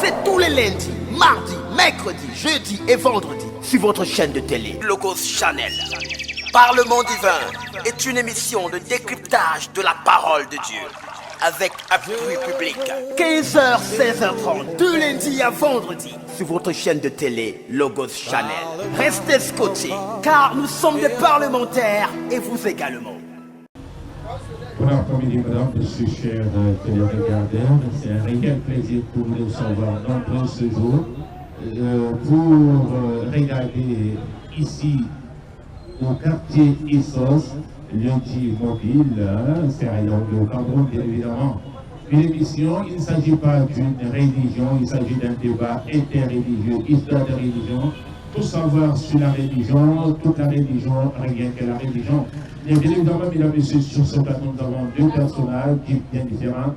C'est tous les lundis, mardis, mercredis, jeudis et vendredis sur votre chaîne de télé Logos Channel. Parlement divin est une émission de décryptage de la parole de Dieu avec appui public. 15h, 16h30, de lundi à vendredi sur votre chaîne de télé Logos Channel. Restez scotchés car nous sommes des parlementaires et vous également. Bon après-midi, mesdames, messieurs, chers téléregardeurs. C'est un réel plaisir pour nous de recevoir nombreux ce jour pour regarder ici au quartier Essos, lundi mobile, c'est ailleurs au Cameroun, bien évidemment. Une émission, il ne s'agit pas d'une religion, il s'agit d'un débat interreligieux, histoire de religion. Tout savoir sur la religion, toute la religion, rien que la religion. Et bien évidemment, mesdames et messieurs, sur ce plateau, nous avons deux personnages bien différents.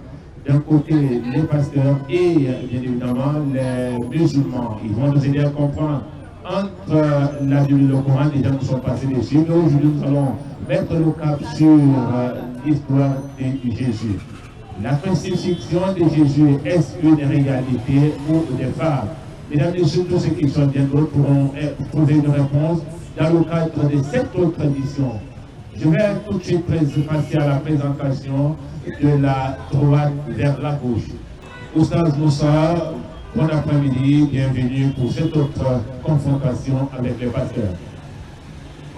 D'un côté, les pasteurs et bien évidemment les musulmans. Ils vont nous aider à comprendre entre la Bible et le Coran. Déjà, nous sommes passés dessus. Mais aujourd'hui, nous allons mettre le cap sur l'histoire de Jésus. La crucifixion de Jésus, est-ce une réalité ou des fables? Mesdames et messieurs, tous ceux qui sont bien d'autres pourront trouver une réponse dans le cadre de cette autre édition. Je vais tout de suite passer à la présentation de la droite vers la gauche. Oustaz Moussa, bon après-midi, bienvenue pour cette autre confrontation avec les pasteurs.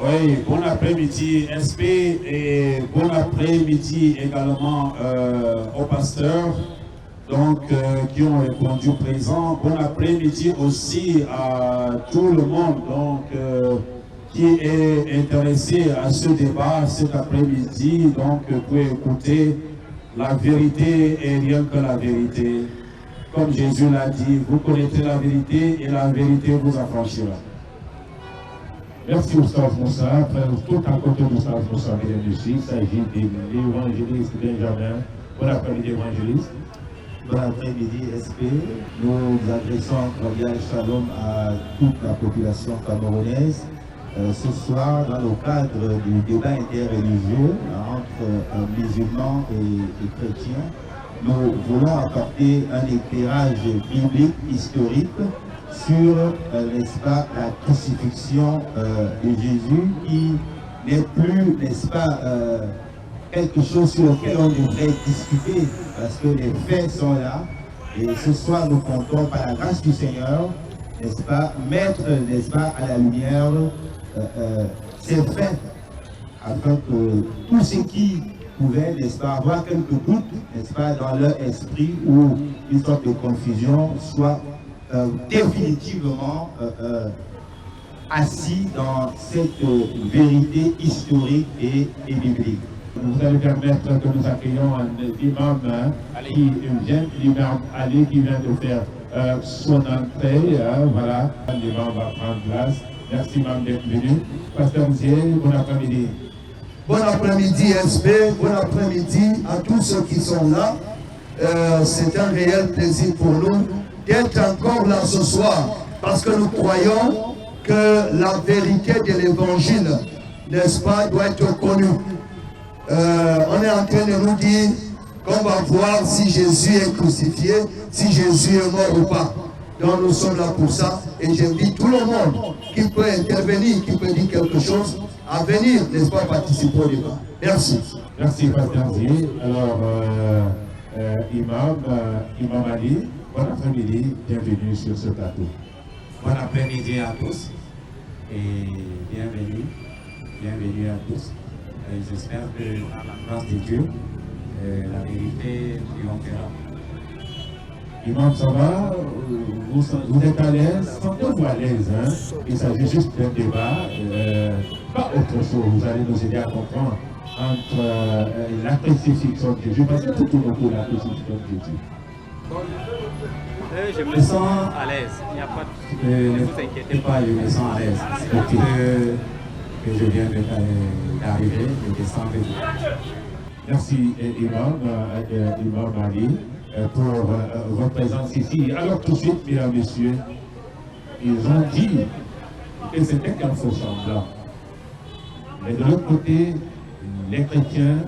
Oui, bon après-midi SP et bon après-midi également aux pasteurs donc, qui ont répondu présent. Bon après-midi aussi à tout le monde donc, qui est intéressé à ce débat cet après-midi, donc pour écouter la vérité et rien que la vérité. Comme Jésus l'a dit, vous connaîtrez la vérité et la vérité vous affranchira. Merci Oustaz Moussa. Tout à côté d'Oustaz Moussa, mesdames et messieurs, il s'agit de l'évangéliste Benjamin. Bon après-midi, évangéliste. Bon après-midi, SP. Nous adressons un cordial shalom à toute la population camerounaise. Ce soir, dans le cadre du débat interreligieux entre musulmans et chrétiens, nous voulons apporter un éclairage biblique, historique, sur, n'est-ce pas, la crucifixion de Jésus, qui n'est plus, n'est-ce pas, quelque chose sur lequel on devrait discuter, parce que les faits sont là. Et ce soir, nous comptons, par la grâce du Seigneur, n'est-ce pas, mettre, n'est-ce pas, à la lumière ces faits, afin que tous ceux qui pouvaient, n'est-ce pas, avoir quelques doutes, n'est-ce pas, dans leur esprit ou une sorte de confusion, soient définitivement assis dans cette vérité historique et biblique. Vous allez permettre que nous accueillons un imam qui vient, l'imam Ali qui vient de faire son entrée. Voilà, l'imam va prendre place. Merci, imam, d'être venu. Pasteur Moussier, bon après-midi. Bon après-midi, SP. Bon après-midi à tous ceux qui sont là. C'est un réel plaisir pour nous d'être encore là ce soir, parce que nous croyons que la vérité de l'évangile, n'est-ce pas, doit être connue. On est en train de nous dire qu'on va voir si Jésus est crucifié, si Jésus est mort ou pas. Donc nous sommes là pour ça, et j'invite tout le monde qui peut intervenir, qui peut dire quelque chose, à venir, n'est-ce pas, participer au débat. Merci. Merci, Pasteur Moussier. Alors, Imam Ali, bon après-midi, bienvenue sur ce plateau. Bon après-midi à tous et bienvenue à tous. J'espère que à la grâce de Dieu, la vérité triomphera. Imam, ça va? Vous êtes à l'aise? Sentez-vous à l'aise, hein? Il s'agit juste d'un débat, pas autre chose. Vous allez nous aider à comprendre entre la crucifixion de Jésus, parce que tout tourne autour de la crucifixion de Jésus. Je me sens à l'aise, il n'y a pas de... Ne vous inquiétez pas, je me sens à l'aise. Depuis que je viens d'arriver, je descends avec vous. Merci, Imam Ali, pour votre présence ici. Alors tout de suite, mesdames et messieurs, ils ont dit que c'était qu'un faux semblant. Mais de l'autre côté, les chrétiens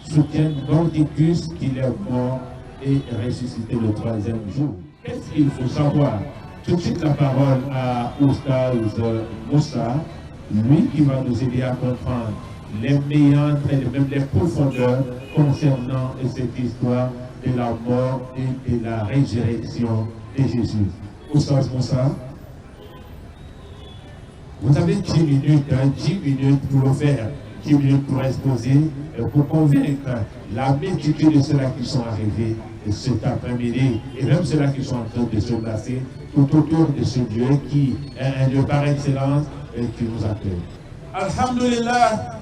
soutiennent Mordicus qu'il est mort et ressuscité le troisième jour. Qu'est-ce qu'il faut savoir? Tout de suite la parole à Oustaz Moussa, lui qui va nous aider à comprendre les méandres et même les profondeurs concernant cette histoire de la mort et de la résurrection de Jésus. Oustaz Moussa, vous avez 10 minutes pour le faire, 10 minutes pour exposer, pour convaincre la multitude de ceux-là qui sont arrivés cet après-midi et même ceux-là qui sont en train de se placer tout autour de ce Dieu qui est un Dieu par excellence et qui nous appelle. Alhamdulillah,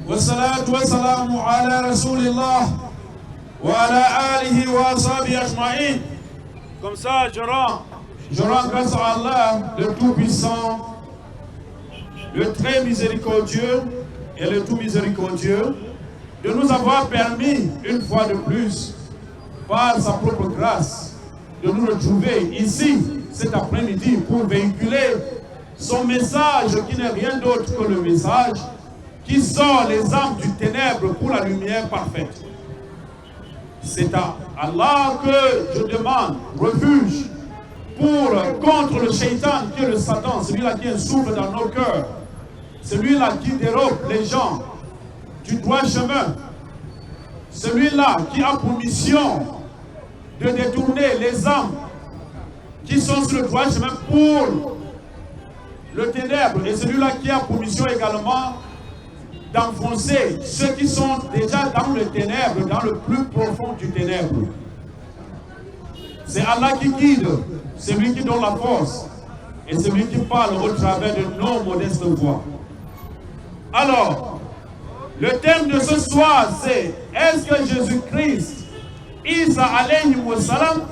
wa salatu wa salamu ala rasulillah wa ala alihi wa ashabihi ajma'in. Comme ça, je rends grâce à Allah, le Tout-Puissant, le très miséricordieux et le tout miséricordieux, de nous avoir permis, une fois de plus, par sa propre grâce, de nous retrouver ici, cet après-midi, pour véhiculer son message qui n'est rien d'autre que le message qui sort les âmes du ténèbre pour la lumière parfaite. C'est à Allah que je demande refuge contre le shaitan qui est le Satan, celui-là qui insouffle dans nos cœurs, celui-là qui dérobe les gens du droit chemin, celui-là qui a pour mission de détourner les âmes qui sont sur le droit chemin pour le ténèbre, et celui-là qui a pour mission également d'enfoncer ceux qui sont déjà dans le ténèbre, dans le plus profond du ténèbre. C'est Allah qui guide, c'est lui qui donne la force, et c'est lui qui parle au travers de nos modestes voix. Alors, le thème de ce soir, c'est: est-ce que Jésus-Christ, Isa alayhi wa salam,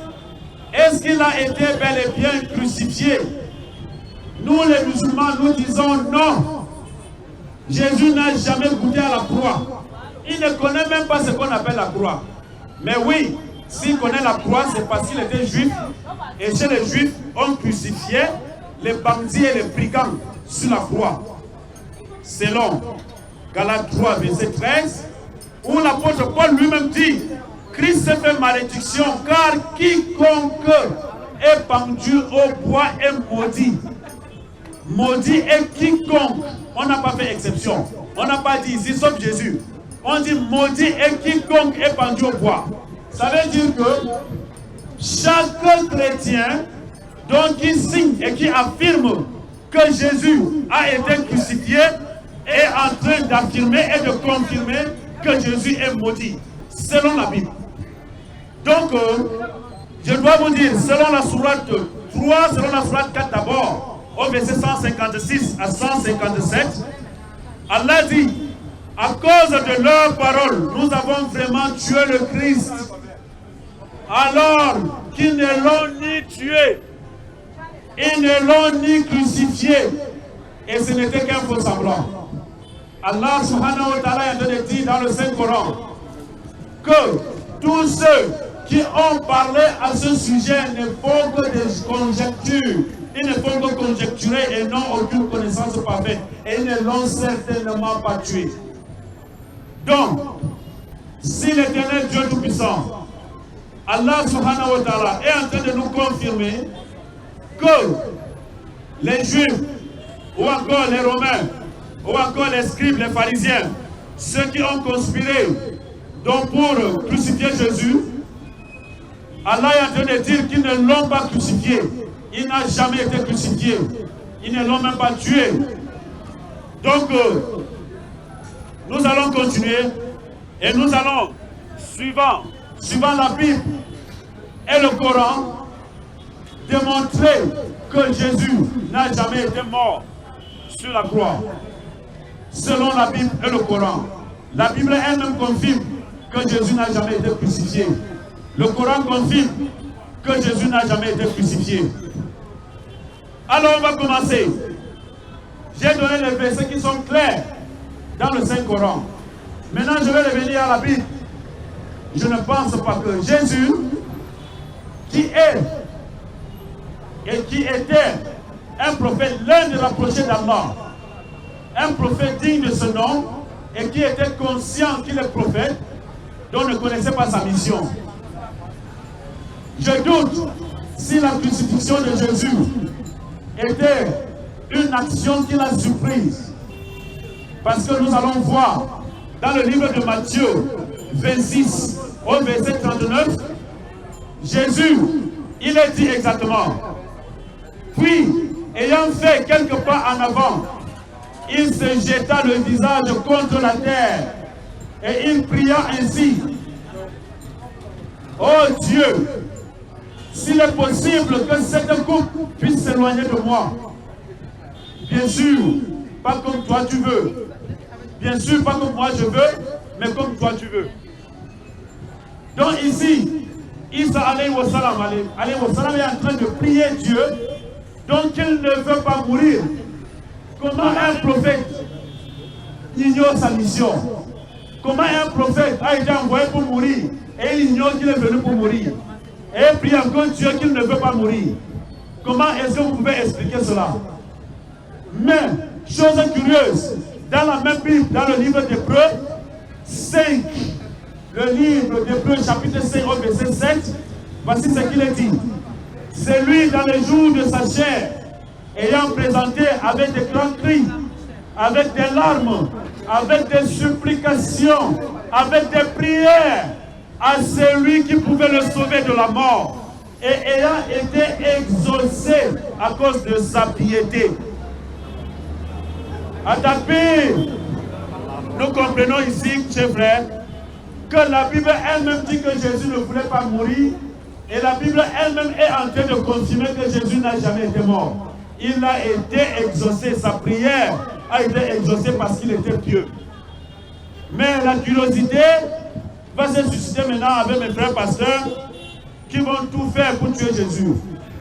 est-ce qu'il a été bel et bien crucifié? Nous les musulmans, nous disons non. Jésus n'a jamais goûté à la croix. Il ne connaît même pas ce qu'on appelle la croix. Mais oui, s'il connaît la croix, c'est parce qu'il était juif. Et chez les juifs, on crucifiait les bandits et les brigands sur la croix. Selon Galates 3, verset 13, où l'apôtre Paul lui-même dit: Christ s'est fait malédiction, car quiconque est pendu au bois est maudit. Maudit est quiconque. On n'a pas fait exception. On n'a pas dit ici sauf Jésus. On dit maudit est quiconque est pendu au bois. Ça veut dire que chaque chrétien donc qui signe et qui affirme que Jésus a été crucifié est en train d'affirmer et de confirmer que Jésus est maudit, selon la Bible. Donc, je dois vous dire, selon la sourate 3, selon la sourate 4 d'abord, au verset 156 à 157, Allah dit: à cause de leurs paroles, nous avons vraiment tué le Christ, alors qu'ils ne l'ont ni tué, ils ne l'ont ni crucifié, et ce n'était qu'un faux semblant. Allah subhanahu wa ta'ala est en train de dire dans le Saint-Coran que tous ceux qui ont parlé à ce sujet ne font que des conjectures. Ils ne font que conjecturer et n'ont aucune connaissance parfaite. Et ils ne l'ont certainement pas tué. Donc, si l'Éternel Dieu Tout-Puissant, Allah subhanahu wa ta'ala, est en train de nous confirmer que les Juifs, ou encore les Romains, ou encore les scribes, les pharisiens, ceux qui ont conspiré donc pour crucifier Jésus, Allah est en train de dire qu'ils ne l'ont pas crucifié. Il n'a jamais été crucifié. Ils ne l'ont même pas tué. Donc, nous allons continuer et nous allons, suivant la Bible et le Coran, démontrer que Jésus n'a jamais été mort sur la croix. Selon la Bible et le Coran. La Bible elle-même confirme que Jésus n'a jamais été crucifié. Le Coran confirme que Jésus n'a jamais été crucifié. Alors on va commencer. J'ai donné les versets qui sont clairs dans le Saint-Coran. Maintenant je vais revenir à la Bible. Je ne pense pas que Jésus, qui est et qui était un prophète, l'un des rapprochés d'Allah, un prophète digne de ce nom, et qui était conscient qu'il est prophète, dont ne connaissait pas sa mission. Je doute si la crucifixion de Jésus était une action qui l'a surprise. Parce que nous allons voir dans le livre de Matthieu 26 au verset 39, Jésus, il est dit exactement. Puis, ayant fait quelques pas en avant, il se jeta le visage contre la terre et il pria ainsi. Oh Dieu, s'il est possible que cette coupe puisse s'éloigner de moi. Bien sûr, pas comme toi tu veux. Bien sûr, pas comme moi je veux, mais comme toi tu veux. Donc ici, Isa alayhi wa salam est en train de prier Dieu, donc il ne veut pas mourir. Comment un prophète ignore sa mission? Comment un prophète a été envoyé pour mourir et il ignore qu'il est venu pour mourir? Et il prie encore Dieu qu'il ne veut pas mourir. Comment est-ce que vous pouvez expliquer cela? Mais, chose curieuse, dans la même Bible, dans le livre d'Hébreux 5, le livre d'Hébreux chapitre 5 au verset 7, voici ce qu'il est dit. C'est lui dans les jours de sa chair, ayant présenté avec des grands cris, avec des larmes, avec des supplications, avec des prières, à celui qui pouvait le sauver de la mort, et ayant été exaucé à cause de sa piété. Attaqué, nous comprenons ici, chers frères, que la Bible elle-même dit que Jésus ne voulait pas mourir, et la Bible elle-même est en train de confirmer que Jésus n'a jamais été mort. Il a été exaucé, sa prière a été exaucée parce qu'il était pieux. Mais la curiosité va se susciter maintenant avec mes frères pasteurs qui vont tout faire pour tuer Jésus.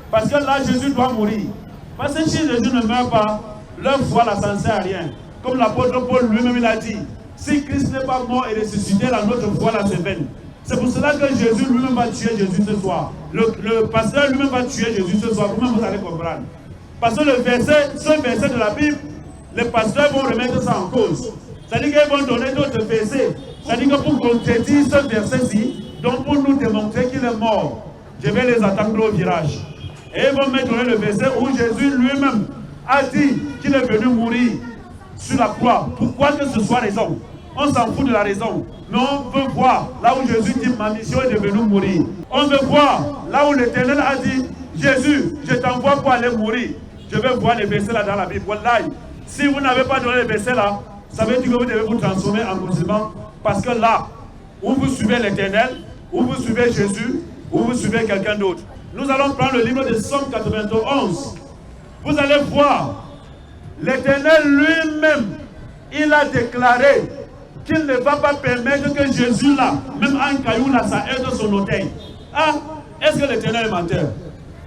Parce que là, Jésus doit mourir. Parce que si Jésus ne meurt pas, leur foi là, ça ne sert à rien. Comme l'apôtre Paul lui-même il a dit, si Christ n'est pas mort et ressuscité, la notre foi là c'est vaine. C'est pour cela que Jésus lui-même va tuer Jésus ce soir. Le pasteur lui-même va tuer Jésus ce soir. Vous-même vous allez comprendre. Parce que ce verset de la Bible, les pasteurs vont remettre ça en cause. C'est-à-dire qu'ils vont donner d'autres versets. C'est-à-dire que pour contredire ce verset-ci, donc pour nous démontrer qu'il est mort, je vais les attaquer au virage. Et ils vont me donner le verset où Jésus lui-même a dit qu'il est venu mourir sur la croix. Pourquoi que ce soit raison? On s'en fout de la raison. Mais on veut voir là où Jésus dit ma mission est de venir mourir. On veut voir là où l'Éternel a dit Jésus, je t'envoie pour aller mourir. Je vais voir les versets là dans la Bible. Wallahi, si vous n'avez pas donné les versets là, ça veut dire que vous devez vous transformer en musulman. Parce que là, où vous suivez l'Éternel, où vous suivez Jésus, où vous suivez quelqu'un d'autre. Nous allons prendre le livre de Somme 91. Vous allez voir, l'Éternel lui-même, il a déclaré qu'il ne va pas permettre que Jésus là, même un caillou là, ça aide son orteil. Ah, est-ce que l'Éternel est menteur?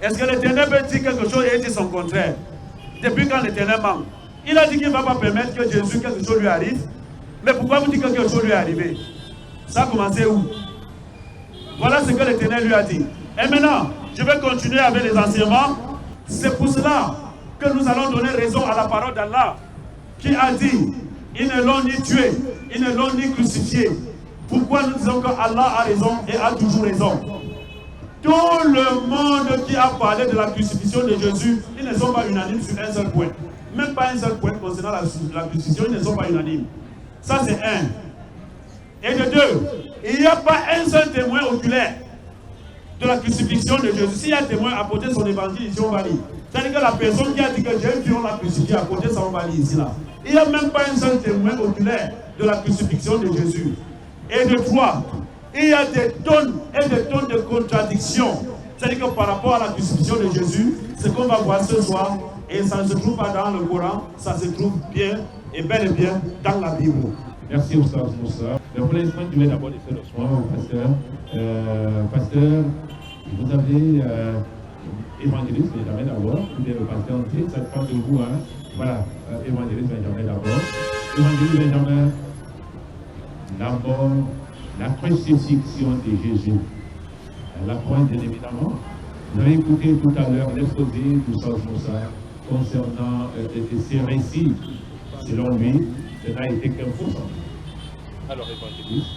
Est-ce que l'Éternel peut dire quelque chose et dire son contraire? Depuis quand l'Éternel ment? Il a dit qu'il ne va pas permettre que Jésus, quelque chose lui arrive. Mais pourquoi vous dites que quelque chose lui est arrivé? Ça a commencé où? Voilà ce que l'Éternel lui a dit. Et maintenant, je vais continuer avec les enseignements. C'est pour cela que nous allons donner raison à la parole d'Allah qui a dit, ils ne l'ont ni tué, ils ne l'ont ni crucifié. Pourquoi nous disons que Allah a raison et a toujours raison? Tout le monde qui a parlé de la crucifixion de Jésus, ils ne sont pas unanimes sur un seul point. Même pas un seul point concernant la crucifixion, ils ne sont pas unanimes. Ça c'est un. Et de deux, il n'y a pas un seul témoin oculaire de la crucifixion de Jésus. S'il y a un témoin à côté de son évangile, ici on va lire. C'est-à-dire que la personne qui a dit que Jésus on l'a crucifié à côté, ça on va lire ici là. Il n'y a même pas un seul témoin oculaire de la crucifixion de Jésus. Et de trois, il y a des tonnes et des tonnes de contradictions. C'est-à-dire que par rapport à la crucifixion de Jésus, ce qu'on va voir ce soir, et ça ne se trouve pas dans le Coran, ça se trouve bien et bel et bien dans la Bible. Merci Oustaz Moussa. Pour l'instant, je vais d'abord laisser le soin au pasteur. Pasteur, vous avez évangéliste Benjamin d'abord, vous êtes le pasteur entier, ça dépend de vous. Hein. Voilà, évangéliste Benjamin d'abord. Évangéliste Benjamin, d'abord, la crucifixion de Jésus. La pointe, bien évidemment. Vous avez écouté tout à l'heure l'exposé d'Oustaz Moussa concernant ces récits. Selon lui, ce n'a été qu'un faux sens. Alors, évangéliste.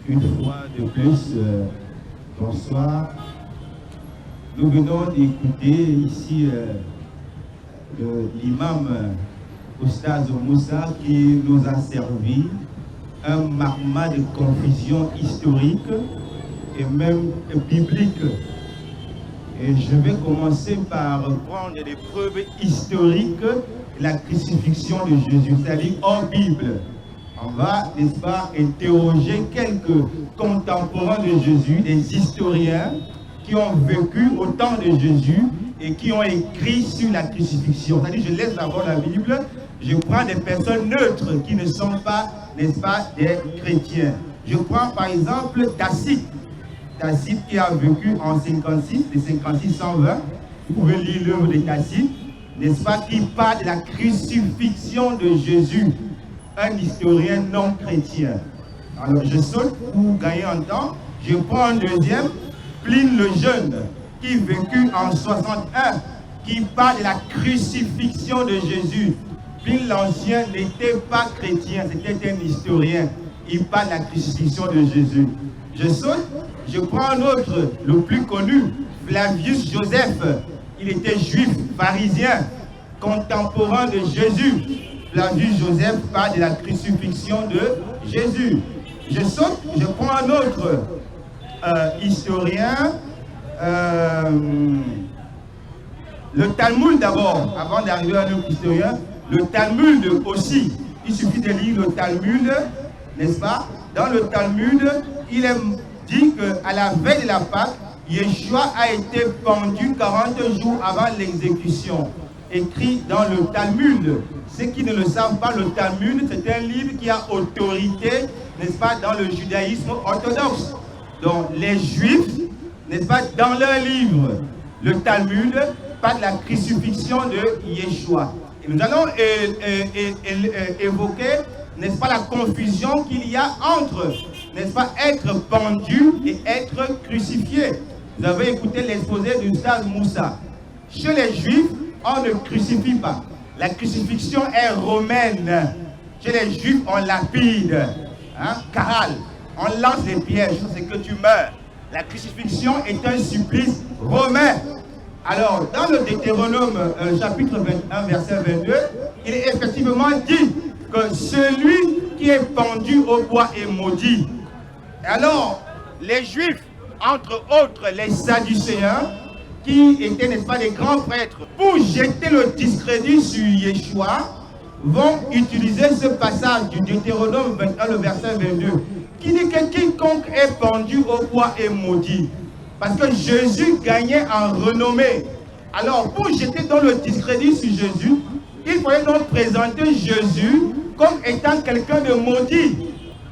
Une fois de plus, Bonsoir. Nous venons d'écouter ici l'imam Oustaz Moussa qui nous a servi un marma de confusion historique et même biblique. Et je vais commencer par prendre des preuves historiques de la crucifixion de Jésus, c'est-à-dire hors Bible. On va, n'est-ce pas, interroger quelques contemporains de Jésus, des historiens qui ont vécu au temps de Jésus et qui ont écrit sur la crucifixion. C'est-à-dire, je laisse d'abord la Bible, je prends des personnes neutres qui ne sont pas, n'est-ce pas, des chrétiens. Je prends par exemple Tacite. Tacite qui a vécu en 56, de 56-120. Vous pouvez lire l'œuvre de Tacite, n'est-ce pas, qui parle de la crucifixion de Jésus. Un historien non chrétien. Alors je saute pour gagner en temps. Je prends un deuxième, Pline le Jeune, qui vécut en 61, qui parle de la crucifixion de Jésus. Pline l'Ancien n'était pas chrétien, c'était un historien. Il parle de la crucifixion de Jésus. Je saute, je prends un autre, le plus connu, Flavius Joseph. Il était juif, pharisien, contemporain de Jésus. Flavius Joseph parle de la crucifixion de Jésus. Je saute, je prends un autre historien, le Talmud d'abord, avant d'arriver à un autre historien, le Talmud aussi. Il suffit de lire le Talmud, n'est-ce pas? Dans le Talmud, il est dit qu'à la veille de la Pâque, Yeshua a été pendu 40 jours avant l'exécution. Écrit dans le Talmud. Ceux qui ne le savent pas, le Talmud, c'est un livre qui a autorité, n'est-ce pas, dans le judaïsme orthodoxe. Donc les Juifs, n'est-ce pas, dans leur livre, le Talmud parle de la crucifixion de Yeshua. Et nous allons évoquer, n'est-ce pas, la confusion qu'il y a entre, n'est-ce pas, être pendu et être crucifié. Vous avez écouté l'exposé d'Oustaz Moussa. Chez les Juifs, on ne crucifie pas. La crucifixion est romaine. Chez les Juifs, on lapide. Hein? Caral. On lance des pièges, c'est que tu meurs. La crucifixion est un supplice romain. Alors, dans le Deutéronome chapitre 21, verset 22, il est effectivement dit que celui qui est pendu au bois est maudit. Alors, les Juifs, entre autres les Sadducéens, qui étaient, n'est-ce pas, les grands prêtres, pour jeter le discrédit sur Yeshua, vont utiliser ce passage du Deutéronome 21, le verset 22, qui dit que quiconque est pendu au bois est maudit. Parce que Jésus gagnait en renommée. Alors, pour jeter dans le discrédit sur Jésus, il fallait donc présenter Jésus comme étant quelqu'un de maudit.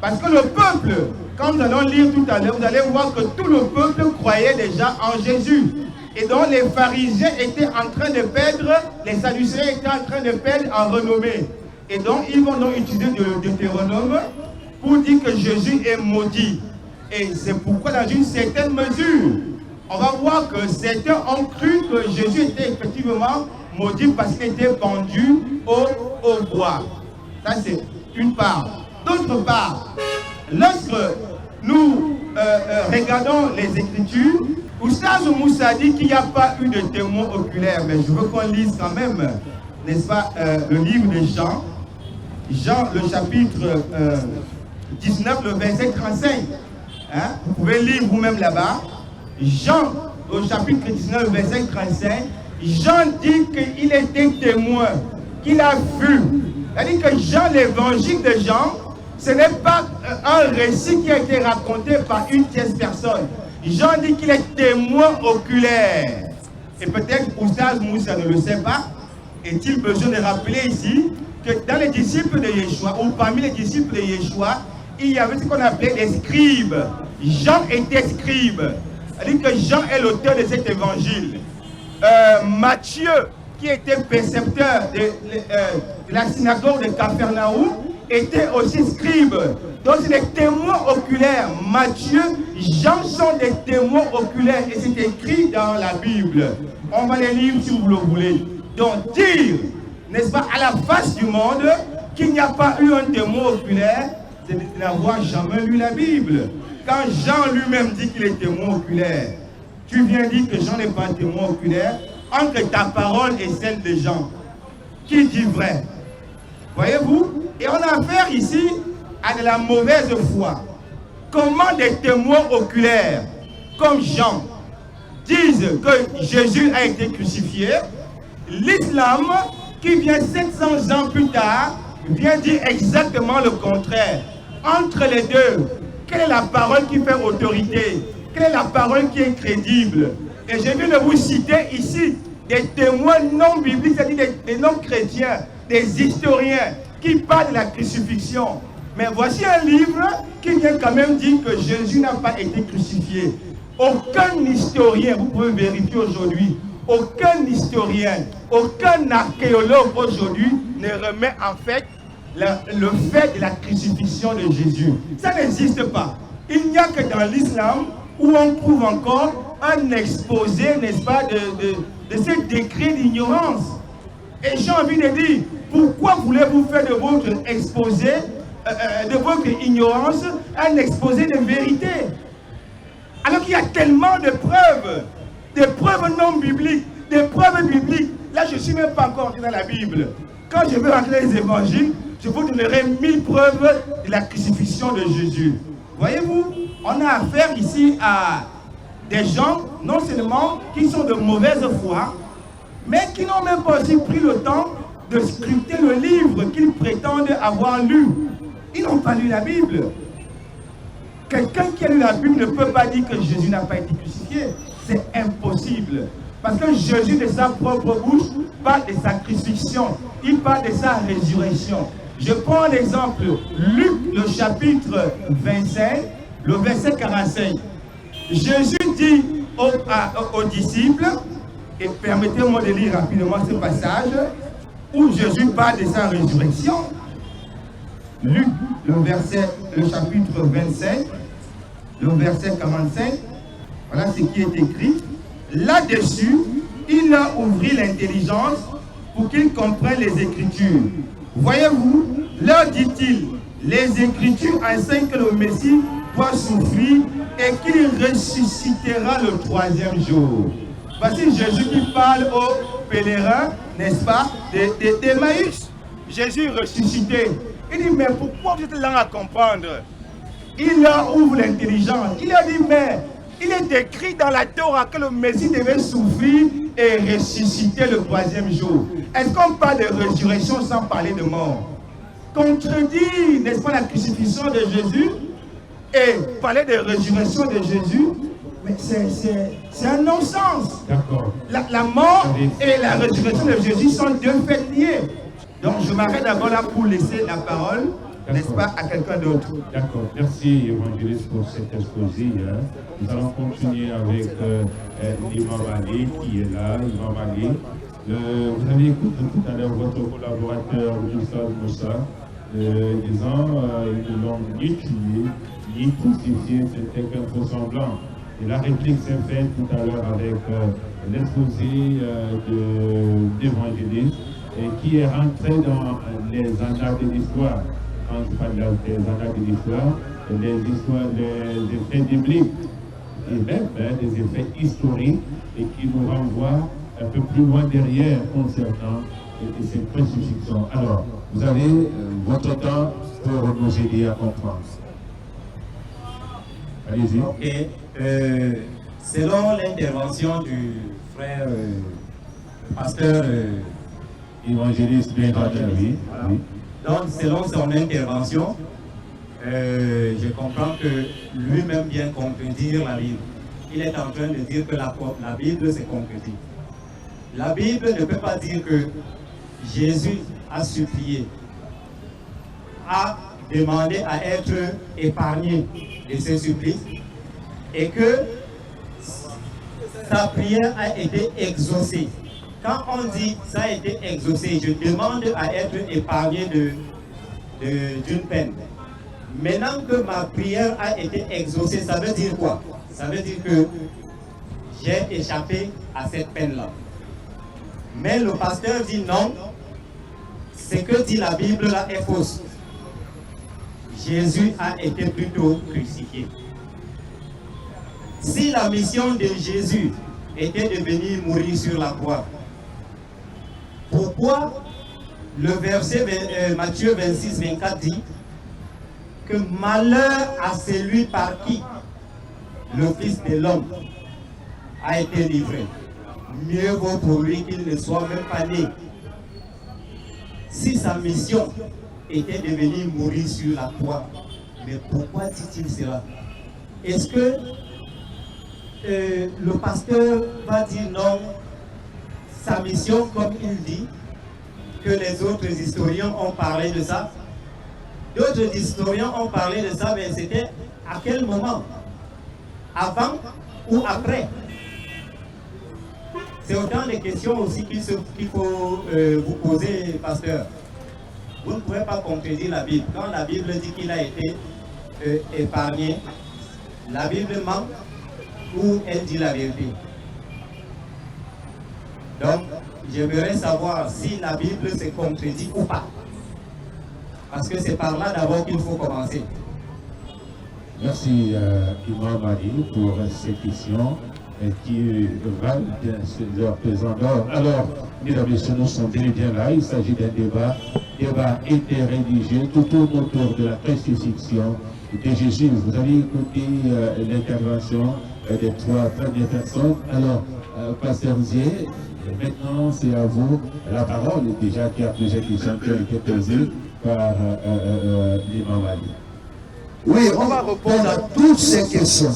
Parce que le peuple, quand nous allons lire tout à l'heure, vous allez voir que tout le peuple croyait déjà en Jésus. Et donc les pharisiens étaient en train de perdre, les sadducéens étaient en train de perdre en renommée. Et donc ils vont donc utiliser le Deutéronome pour dire que Jésus est maudit. Et c'est pourquoi dans une certaine mesure, on va voir que certains ont cru que Jésus était effectivement maudit parce qu'il était pendu au bois. Ça c'est une part. D'autre part, lorsque nous regardons les Écritures, Oustaz Moussa dit qu'il n'y a pas eu de témoin oculaire, mais je veux qu'on lise quand même, n'est-ce pas, le livre de Jean, Jean, le chapitre 19, le verset 35. Hein? Vous pouvez lire vous-même là-bas. Jean, au chapitre 19, verset 35, Jean dit qu'il était témoin, qu'il a vu. C'est-à-dire que Jean, l'évangile de Jean, ce n'est pas un récit qui a été raconté par une tierce personne. Jean dit qu'il est témoin oculaire. Et peut-être Oustaz Moussa ne le sait pas. Est-il besoin de rappeler ici que dans les disciples de Yeshua, ou parmi les disciples de Yeshua, il y avait ce qu'on appelait des scribes. Jean était scribe. C'est-à-dire que Jean est l'auteur de cet évangile. Matthieu, qui était précepteur de la synagogue de Capharnaüm, était aussi scribe. Donc c'est des témoins oculaires. Matthieu, Jean sont des témoins oculaires et c'est écrit dans la Bible. On va les lire si vous le voulez. Donc dire, n'est-ce pas, à la face du monde qu'il n'y a pas eu un témoin oculaire, c'est de n'avoir jamais lu la Bible. quand Jean lui-même dit qu'il est témoin oculaire, tu viens dire que Jean n'est pas témoin oculaire, entre ta parole et celle de Jean, qui dit vrai? Voyez-vous? Et on a affaire ici à de la mauvaise foi. Comment des témoins oculaires, comme Jean, disent que Jésus a été crucifié, l'islam, qui vient 700 ans plus tard, vient dire exactement le contraire. Entre les deux, quelle est la parole qui fait autorité? Quelle est la parole qui est crédible? Et je viens de vous citer ici des témoins non bibliques, c'est-à-dire des non-chrétiens, des historiens qui parlent de la crucifixion. Mais voici un livre qui vient quand même dire que Jésus n'a pas été crucifié. Aucun historien, vous pouvez vérifier aujourd'hui, aucun historien, aucun archéologue aujourd'hui ne remet en fait le fait de la crucifixion de Jésus. Ça n'existe pas. Il n'y a que dans l'islam où on trouve encore un exposé, n'est-ce pas, de ces décrets d'ignorance. Et j'ai envie de dire, pourquoi voulez-vous faire de votre exposé, de votre ignorance, un exposé de vérité? Alors qu'il y a tellement de preuves, des preuves non bibliques, des preuves bibliques. Là, je ne suis même pas encore entré dans la Bible. Quand je vais rentrer dans les évangiles, je vous donnerai 1000 preuves de la crucifixion de Jésus. Voyez-vous, on a affaire ici à des gens, non seulement qui sont de mauvaise foi, mais qui n'ont même pas aussi pris le temps de scruter le livre qu'ils prétendent avoir lu. Ils n'ont pas lu la Bible. Quelqu'un qui a lu la Bible ne peut pas dire que Jésus n'a pas été crucifié. C'est impossible. Parce que Jésus, de sa propre bouche, parle de sa crucifixion. Il parle de sa résurrection. Je prends l'exemple, Luc, le chapitre 25, le verset 45. Jésus dit aux disciples, et permettez-moi de lire rapidement ce passage, où Jésus parle de sa résurrection. Luc, le chapitre 25, le verset 45, voilà ce qui est écrit. Là-dessus, il leur ouvrit l'intelligence pour qu'ils comprennent les Écritures. Voyez-vous, leur dit-il, les Écritures enseignent que le Messie doit souffrir et qu'il ressuscitera le 3e jour. Voici Jésus qui parle aux pèlerins, n'est-ce pas, d'Emmaüs. Jésus ressuscité. Il dit, mais pourquoi vous êtes là à comprendre? Il leur ouvre l'intelligence. Il a dit, mais il est écrit dans la Torah que le Messie devait souffrir et ressusciter le 3e jour. Est-ce qu'on parle de résurrection sans parler de mort? Contredire, n'est-ce pas, la crucifixion de Jésus et parler de résurrection de Jésus, mais c'est un non-sens. D'accord. La mort et la résurrection de Jésus sont deux faits liés. Donc je m'arrête d'abord là pour laisser la parole, n'est-ce pas, à quelqu'un d'autre. D'accord. Merci, évangéliste, pour cet exposé. Nous allons continuer avec l'imam Ali qui est là. Imam Ali, vous avez écouté tout à l'heure votre collaborateur, Moussa, disant ils l'ont ni tué, ni crucifié, c'était qu'un faux semblant. Et la réplique s'est faite tout à l'heure avec l'exposé d'évangéliste qui est rentré dans les annales de l'histoire. Quand je parle des annales de l'histoire, les effets bibliques et même des effets historiques et qui nous renvoient un peu plus loin derrière concernant ces crucifixions. Alors, vous avez votre temps pour nous aider à comprendre. Allez-y. Et selon l'intervention du frère pasteur évangéliste Benjamin, oui. Donc, selon son intervention, je comprends que lui-même vient contredire la Bible. Il est en train de dire que la Bible se concrétise. La Bible ne peut pas dire que Jésus a supplié, a demandé à être épargné de ses supplices et que sa prière a été exaucée. Quand on dit ça a été exaucé, je demande à être épargné d'une peine. Maintenant que ma prière a été exaucée, ça veut dire quoi? Ça veut dire que j'ai échappé à cette peine-là. Mais le pasteur dit non, ce que dit la Bible là est fausse. Jésus a été plutôt crucifié. si la mission de Jésus était de venir mourir sur la croix, pourquoi le verset Matthieu 26, 24 dit que malheur à celui par qui le Fils de l'homme a été livré. Mieux vaut pour lui qu'il ne soit même pas né. Si sa mission était de venir mourir sur la croix, mais pourquoi dit-il cela? Est-ce que le pasteur va dire non, sa mission, comme il dit, que les autres historiens ont parlé de ça? D'autres historiens ont parlé de ça, mais c'était à quel moment? Avant ou après? C'est autant de questions aussi qu'il faut vous poser, pasteur. Vous ne pouvez pas contredire la Bible. Quand la Bible dit qu'il a été épargné, la Bible ment ou elle dit la vérité? Donc, j'aimerais savoir si la Bible se contredit ou pas. Parce que c'est par là d'abord qu'il faut commencer. Merci Imam Ali pour ces questions qui valent leur pesant d'or. Alors, mesdames et messieurs, nous sommes bien là. Il s'agit d'un débat interreligieux tout autour de la crucifixion de Jésus. Vous avez écouté l'intervention des trois premières personnes. Alors, Pasteur Zier, maintenant c'est à vous la parole. Déjà qu'il y a plusieurs questions qui ont été posées par l'imam Ali. Oui, on va répondre à toutes ces questions.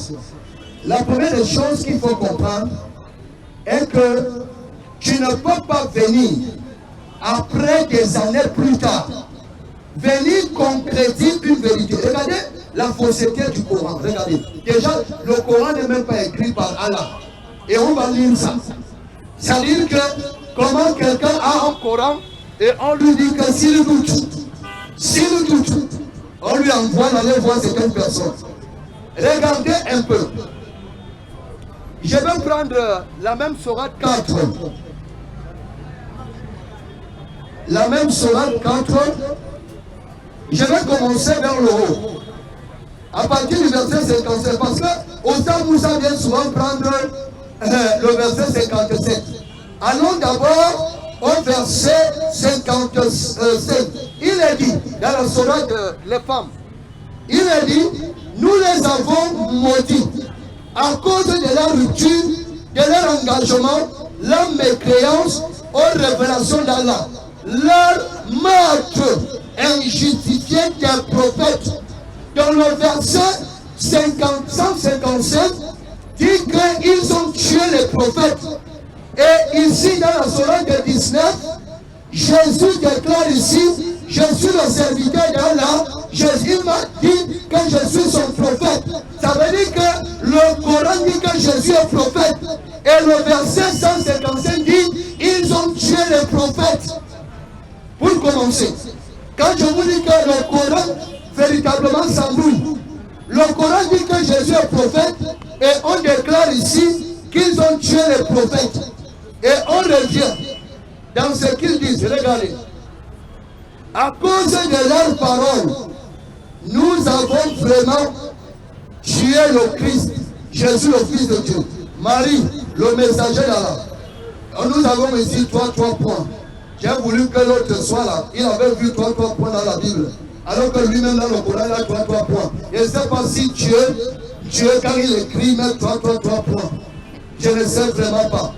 La première des choses qu'il faut comprendre est que tu ne peux pas venir après des années plus tard, venir concrétiser une vérité. Regardez la fausseté du Coran. Regardez. Déjà, le Coran n'est même pas écrit par Allah. Et on va lire ça. C'est-à-dire que comment quelqu'un a un Coran et on lui dit que s'il doute, on lui envoie d'aller voir certaines personnes. Regardez un peu. Je vais prendre la même sourate 4. La même sourate 4. Je vais commencer vers le haut. À partir du verset 57. Parce que Osta Moussa vient souvent prendre le verset 57. Allons d'abord au verset 57. Il est dit, dans la sourate les femmes, il est dit, nous les avons maudits à cause de leur rupture, de leur engagement, leur mécréance aux révélations d'Allah, leur meurtre injustifié des prophètes. Dans le verset 155, dit qu'ils ont tué les prophètes. Et ici, dans la sourate 19, Jésus déclare ici, je suis le serviteur d'Allah. Jésus m'a dit que je suis son prophète. Ça veut dire que le Coran dit que Jésus est prophète. Et le verset 155 dit, ils ont tué les prophètes. Pour commencer, quand je vous dis que le Coran véritablement s'embrouille, le Coran dit que Jésus est prophète et on déclare ici qu'ils ont tué les prophètes. Et on revient dans ce qu'ils disent. Regardez. À cause de leurs paroles, nous avons vraiment tué le Christ, Jésus le Fils de Dieu. Marie, le messager d'Allah. Nous avons ici trois points. J'ai voulu que l'autre soit là. Il avait vu trois points dans la Bible. Alors que lui-même dans le Coran, il a trois points. Je ne sais pas si Dieu, quand il écrit, met trois points. Je ne sais vraiment pas.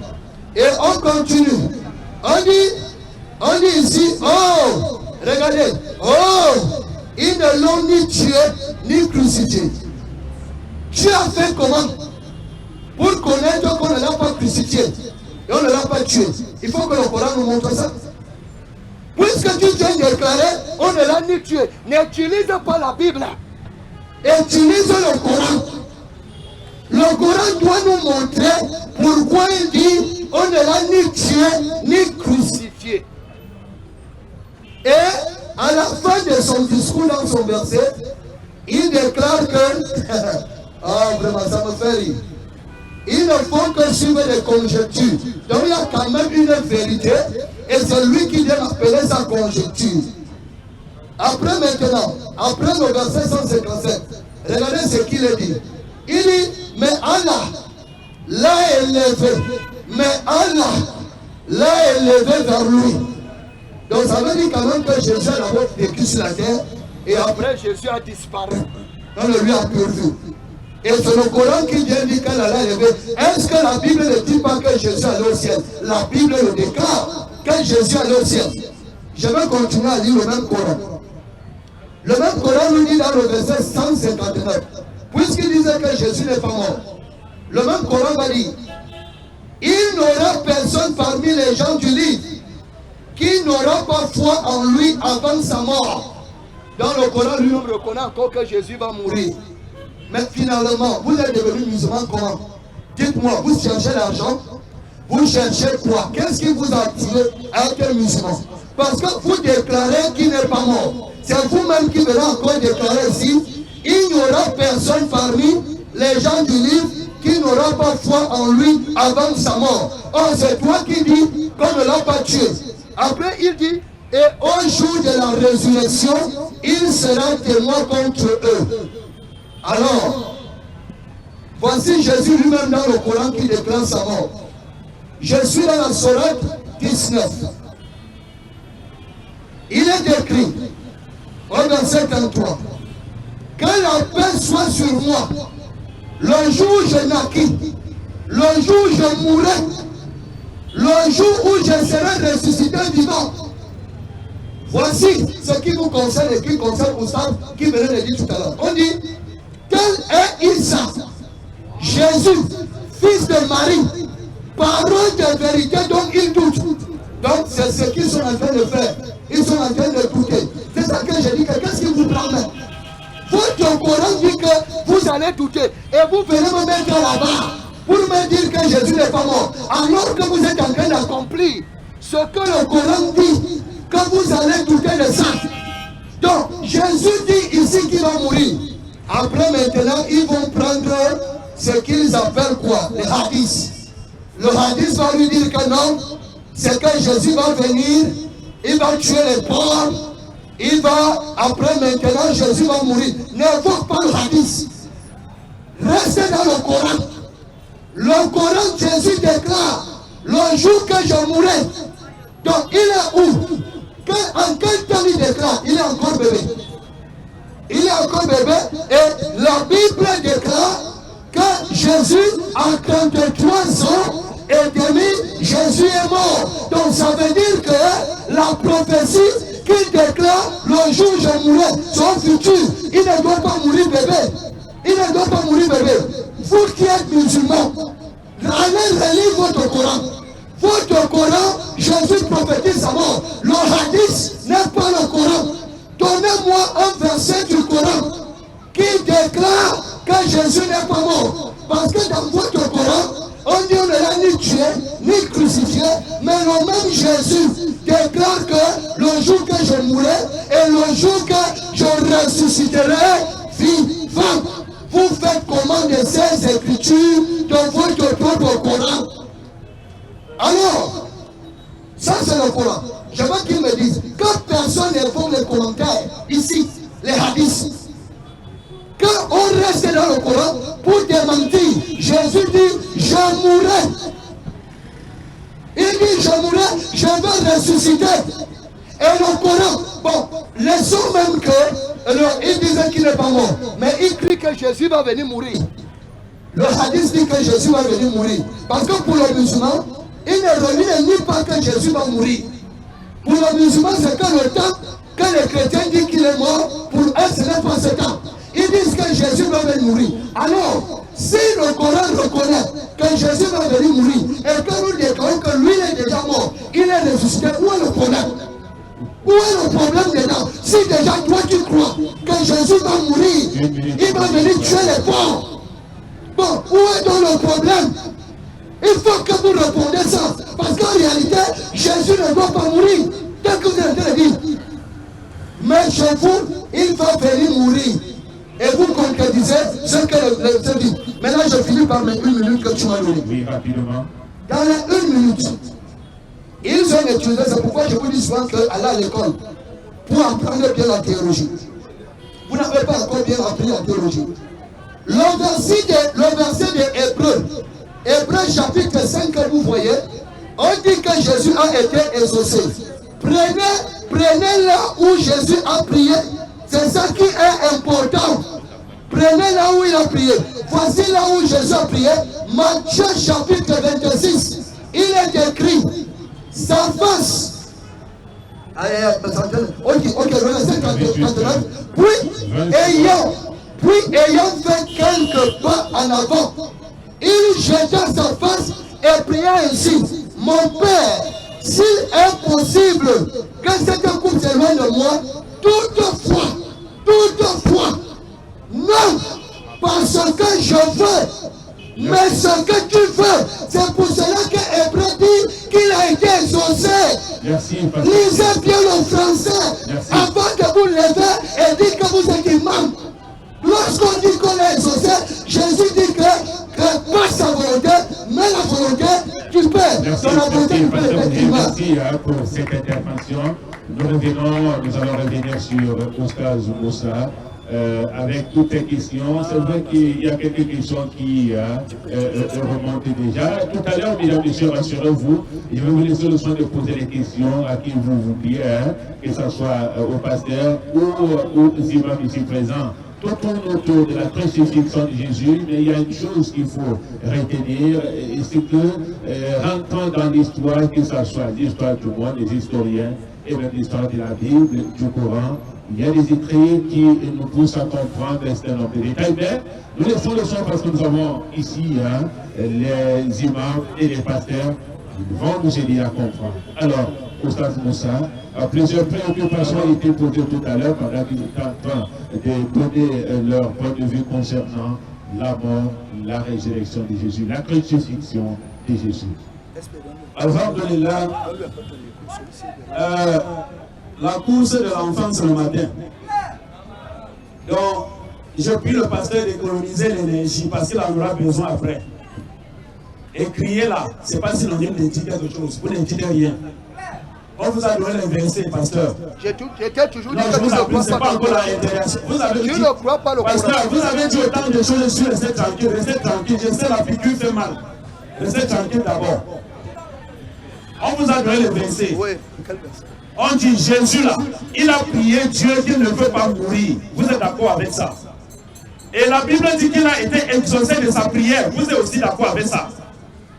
Et on continue. On dit ici, oh, regardez, oh, ils ne l'ont ni tué, ni crucifié. Dieu a fait comment? Pour connaître qu'on ne l'a pas crucifié et on ne l'a pas tué. Il faut que le Coran nous montre ça. Puisque tu viens de déclarer, on ne l'a ni tué. N'utilise pas la Bible. Utilise le Coran. Le Coran doit nous montrer pourquoi il dit on ne l'a ni tué ni crucifié. Et à la fin de son discours dans son verset, il déclare que ah vraiment ça me fait rire. Il ne faut que suivre des conjectures. Donc il y a quand même une vérité et c'est lui qui vient appeler sa conjecture. Après maintenant, après le verset 157, regardez ce qu'il dit. Il dit, Mais Allah l'a élevé. Mais Allah l'a élevé vers lui. Donc ça veut dire quand même que Jésus a d'abord vécu sur la terre et après Jésus a disparu. On le lui a perdu. Et c'est le Coran qui vient dire qu'Allah l'a élevé. Est-ce que la Bible ne dit pas que Jésus allait au ciel? La Bible le déclare que Jésus allait au ciel. Je vais continuer à lire le même Coran. Le même Coran nous dit dans le verset 159, puisqu'il disait que Jésus n'est pas mort, le même Coran va dire, il n'aura personne parmi les gens du livre qui n'aura pas foi en lui avant sa mort. Dans le Coran, lui-même reconnaît encore que Jésus va mourir. Mais finalement, vous êtes devenus musulmans comment? Dites-moi, vous cherchez l'argent? Vous cherchez quoi? Qu'est-ce qui vous a attiré à être musulman? Parce que vous déclarez qu'il n'est pas mort. C'est vous-même qui venez encore déclarer ici, il n'y aura personne parmi les gens du livre qui n'aura pas foi en lui avant sa mort. Or, c'est toi qui dis qu'on ne l'a pas tué. Après, il dit, et au jour de la résurrection, il sera témoin contre eux. Alors, voici Jésus lui-même dans le Coran qui déclare sa mort. Je suis dans la sourate 19. Il est écrit, au verset 33, que la paix soit sur moi, le jour où je naquis, le jour où je mourrai, le jour où je serai ressuscité vivant. Voici ce qui vous concerne et qui concerne Oustave, qui venait de dire tout à l'heure. On dit, quel est Issa, Jésus, fils de Marie, parole de vérité dont ils doutent. Donc c'est ce qu'ils sont en train de faire. Ils sont en train de douter. C'est ça que je dis que qu'est-ce qui vous prend même? Votre Coran dit que vous allez douter et vous venez me mettre là-bas pour me dire que Jésus n'est pas mort. Alors que vous êtes en train d'accomplir ce que le Coran dit, que vous allez douter de ça. Donc Jésus dit ici qu'il va mourir. Après maintenant, ils vont prendre ce qu'ils appellent quoi? Les hadiths. Le hadith va lui dire que non, c'est que Jésus va venir, il va tuer les pauvres, il va, après maintenant, Jésus va mourir. N'évoque pas le hadith. Restez dans le Coran. Le Coran, Jésus déclare, le jour que je mourrai. Donc il est où? En quel temps il déclare? Il est encore bébé. Il est encore bébé et la Bible déclare que Jésus a 33 ans et demi, Jésus est mort. Donc ça veut dire que la prophétie qu'il déclare le jour où je mourrai, son futur, il ne doit pas mourir bébé. Il ne doit pas mourir bébé. Vous qui êtes musulmans, allez relire votre Coran. Votre Coran, Jésus prophétise sa mort. Le hadith n'est pas le Coran. Donnez-moi un verset du Coran qui déclare que Jésus n'est pas mort. Parce que dans votre Coran, on dit on ne l'a ni tué, ni crucifié, mais le même Jésus déclare que le jour que je mourrai et le jour que je ressusciterai vivant. Vous faites comment de ces écritures de votre propre Coran? Alors, ça c'est le Coran. Je veux qu'ils me disent que personne ne font les commentaires ici, les hadiths. Qu'on reste dans le Coran pour démentir. Jésus dit, je mourrai. Il dit, je mourrai, je vais ressusciter. Et le Coran, bon, laissons même que, il disait qu'il n'est pas mort, mais il crie que Jésus va venir mourir. Le hadith dit que Jésus va venir mourir. Parce que pour le musulman, il ne nie pas que Jésus va mourir. Pour le musulman, c'est que le temps que les chrétiens disent qu'il est mort, pour eux, ce n'est pas ce temps. Ils disent que Jésus va venir mourir. Alors, si le Coran reconnaît que Jésus va venir mourir et que nous déclarons que lui il est déjà mort, il est ressuscité, où est le problème? Où est le problème dedans? Si déjà toi tu crois que Jésus va mourir, il va venir tuer les pauvres. Bon, où est donc le problème? Il faut que vous répondez ça. Parce qu'en réalité, Jésus ne doit pas mourir. Tel que vous êtes en train de dire. Mais chez vous, il va venir mourir. Et vous concrétisez ce que le texte dit. Maintenant, je finis par mes 1 minute que tu m'as donné. Oui, rapidement. Dans les 1 minute, ils ont étudié, c'est pourquoi je vous dis souvent qu'aller à l'école, pour apprendre bien la théologie. Vous n'avez pas encore bien appris la théologie. Le verset de Hébreux chapitre 5 que vous voyez, on dit que Jésus a été exaucé. Prenez là où Jésus a prié. C'est ça qui est important. Prenez là où il a prié. Voici là où Jésus a prié. Matthieu chapitre 26. Il est écrit sa face. Ok, le verset 49. Puis ayant fait quelques pas en avant, il jeta sa face et pria ainsi: mon Père, s'il est possible que cette coupe s'éloigne de moi, toutefois, non, parce que je veux, mais ce que tu veux. C'est pour cela que Hébreu dit qu'il a été exaucé. Lisez bien le français. Merci. Avant de vous lever et dire que vous êtes imam. Lorsqu'on dit qu'on est exaucé, Jésus dit que pas sa volonté, mais la volonté du Père. Merci pour cette intervention. Nous allons revenir sur Oustaz Moussa. Avec toutes les questions, c'est vrai qu'il y a quelques questions qui remontent déjà. Tout à l'heure, mesdames et messieurs, rassurez-vous, je vais vous laisser le soin de poser les questions à qui vous voulez, que ce soit au pasteur ou aux imams ici présents. Tout tourne autour de la crucifixion de Jésus, mais il y a une chose qu'il faut retenir, c'est que rentrant dans l'histoire, que ce soit l'histoire du monde, des historiens, et même l'histoire de la Bible, du Coran, il y a des écrits qui nous poussent à comprendre un certain nombre de détails. Mais nous laissons le soin parce que nous avons ici les imams et les pasteurs qui vont nous aider à comprendre. Alors, Oustaz Moussa, plusieurs préoccupations ont été posées tout à l'heure pendant qu'ils étaient en train de donner leur point de vue concernant la mort, la résurrection de Jésus, la crucifixion de Jésus. Alhamdulillah, la course de l'enfant c'est le matin. Donc, je prie le pasteur d'économiser l'énergie parce qu'il en aura besoin après. Et crier là, ce n'est pas synonyme de dire quelque chose. Vous ne dites rien. On vous a donné les versets, pasteur. J'étais toujours dit que je vous appelle, ce n'est pas encore la interaction. Vous avez dit, ne crois pas le pasteur, vous avez dit autant de choses, je suis resté tranquille, je sais la piqûre fait mal. Restez tranquille d'abord. On vous a donné les versets. Oui, quel verset? On dit Jésus là, il a prié Dieu qu'il ne veut pas mourir. Vous êtes d'accord avec ça? Et la Bible dit qu'il a été exaucé de sa prière. Vous êtes aussi d'accord avec ça?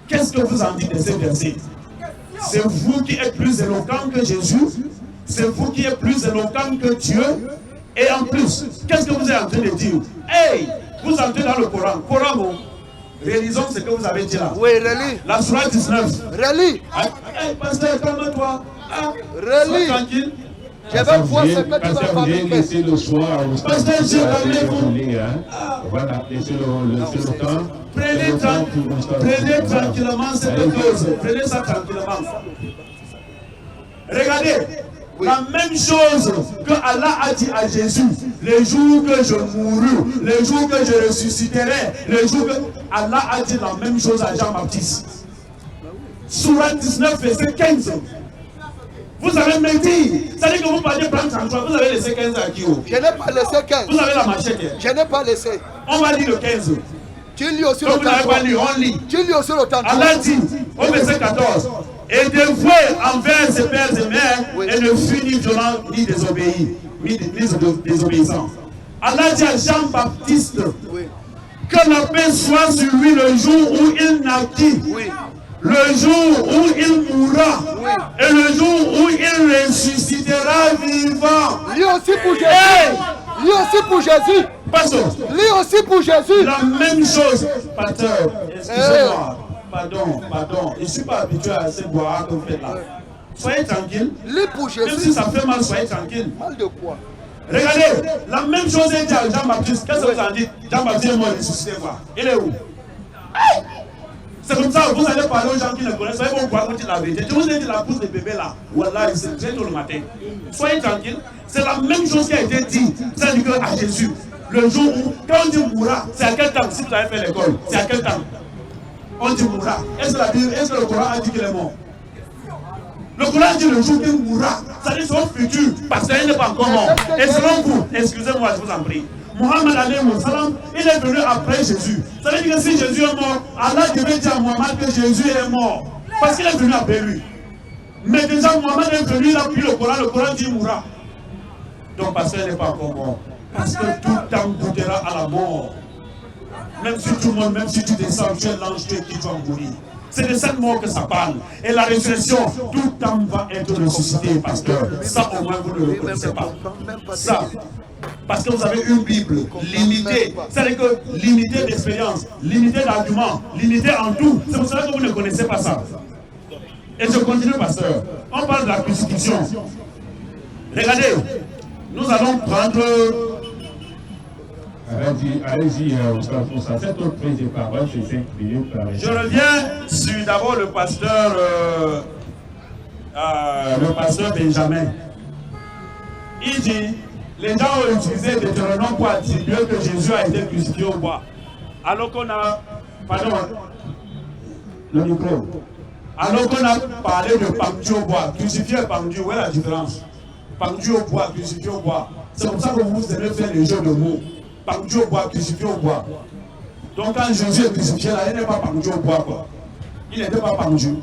Qu'est-ce que vous en dites de ces versets? C'est vous qui êtes plus éloquent que Jésus. C'est vous qui êtes plus éloquent que Dieu. Et en plus, qu'est-ce que vous êtes en train de dire? Hey, vous entrez dans le Coran. Coran, bon. Réalisons ce que vous avez dit là. Oui, relis. La sourate 19. Relis. Hey, pasteur, calme-toi. Relis. Sois tranquille. Je vais voir ce que tu vas fabriquer. Laissez le choix au stade. Voilà, laissez le temps. Prenez tranquillement cette chose. Prenez ça tranquillement. Regardez. Oui. La même chose que Allah a dit à Jésus, les jours que je mourrai, les jours que je ressusciterai, les jours que Allah a dit la même chose à Jean-Baptiste. Sourate 19, verset 15. Vous avez menti. Ça dit que vous parlez prendre 33. Vous avez laissé 15 à qui? Je n'ai pas laissé 15. Vous avez la machette. Je n'ai pas laissé. On va lire le 15. Tu lis aussi le 33. Vous n'avez pas lu, on lit. Tu lis aussi le 33. Allah dit, au verset 14, et dévoué envers ses pères et mères, oui. Et ne fut ni violent ni désobéissant. Allah dit à Jean-Baptiste, oui. Que la paix soit sur lui le jour où il naquit, oui. Le jour où il mourra, oui. Et le jour où il ressuscitera vivant. Lui aussi pour Jésus. Hey! Lui aussi pour Jésus. Pasteur. Lui aussi pour Jésus. La même chose. Pasteur, excusez-moi. Pardon. Je ne suis pas habitué à ces bois que vous faites là. Soyez tranquille. Lui pour Jésus. Même si ça fait mal, soyez tranquille. Mal de quoi? Regardez, la même chose est dit à Jean-Baptiste. Qu'est-ce que vous en dites? Jean-Baptiste est mort ressuscité quoi? Il est où? C'est comme ça, vous allez parler aux gens qui ne connaissent pas, ils vont voir la vérité. Je vous ai dit la pousse de bébé là. Voilà, c'est très tôt le matin. Soyez tranquille. C'est la même chose qui a été dit. Ça dit à Jésus. Le jour où, quand on dit mourra, c'est à quel temps? Si vous avez fait l'école, c'est à quel temps? On dit mourra. Est-ce que le Coran a dit qu'il est mort? Le Coran dit le jour qu'il mourra. Ça dit son futur. Parce qu'il n'est pas encore mort. Et selon vous, excusez-moi, je vous en prie. Mohammed alayhi wa sallam, il est venu après Jésus. Ça veut dire que si Jésus est mort, Allah devait dire à Mohammed que Jésus est mort. Parce qu'il est venu après lui. Mais déjà Mohammed est venu, il a pris le Coran dit mourra. Donc pasteur n'est pas encore mort. Parce que tout âme goûtera à la mort. Même si tout le monde, même si tu descends, tu es l'ange qui doit mourir. C'est de cette mort que ça parle. Et la résurrection, tout âme va être ressuscité, pasteur. Ça au moins vous ne le connaissez pas. Ça. Parce que vous avez une Bible limitée. C'est-à-dire que limitée d'expérience, limitée d'arguments, limitée en tout. C'est pour cela que vous ne connaissez pas ça. Et je continue, pasteur. On parle de la crucifixion. Regardez, nous allons prendre... Allez-y, Moussa, cette autre prise de parole, c'est 5 minutes. Je reviens sur d'abord le pasteur Benjamin. Il dit, les gens ont utilisé Deutéronome pour attribuer que Jésus a été crucifié au bois. Alors qu'on a, pardon, le micro. Alors qu'on a parlé de pendu au bois, crucifié et pendu, où est la différence? Pendu au bois, crucifié au bois. C'est comme ça que vous aimez faire les jeux de mots. Pendu au bois, crucifié au bois. Donc quand Jésus est crucifié là, il n'est pas pendu au bois quoi. Il n'était pas pendu.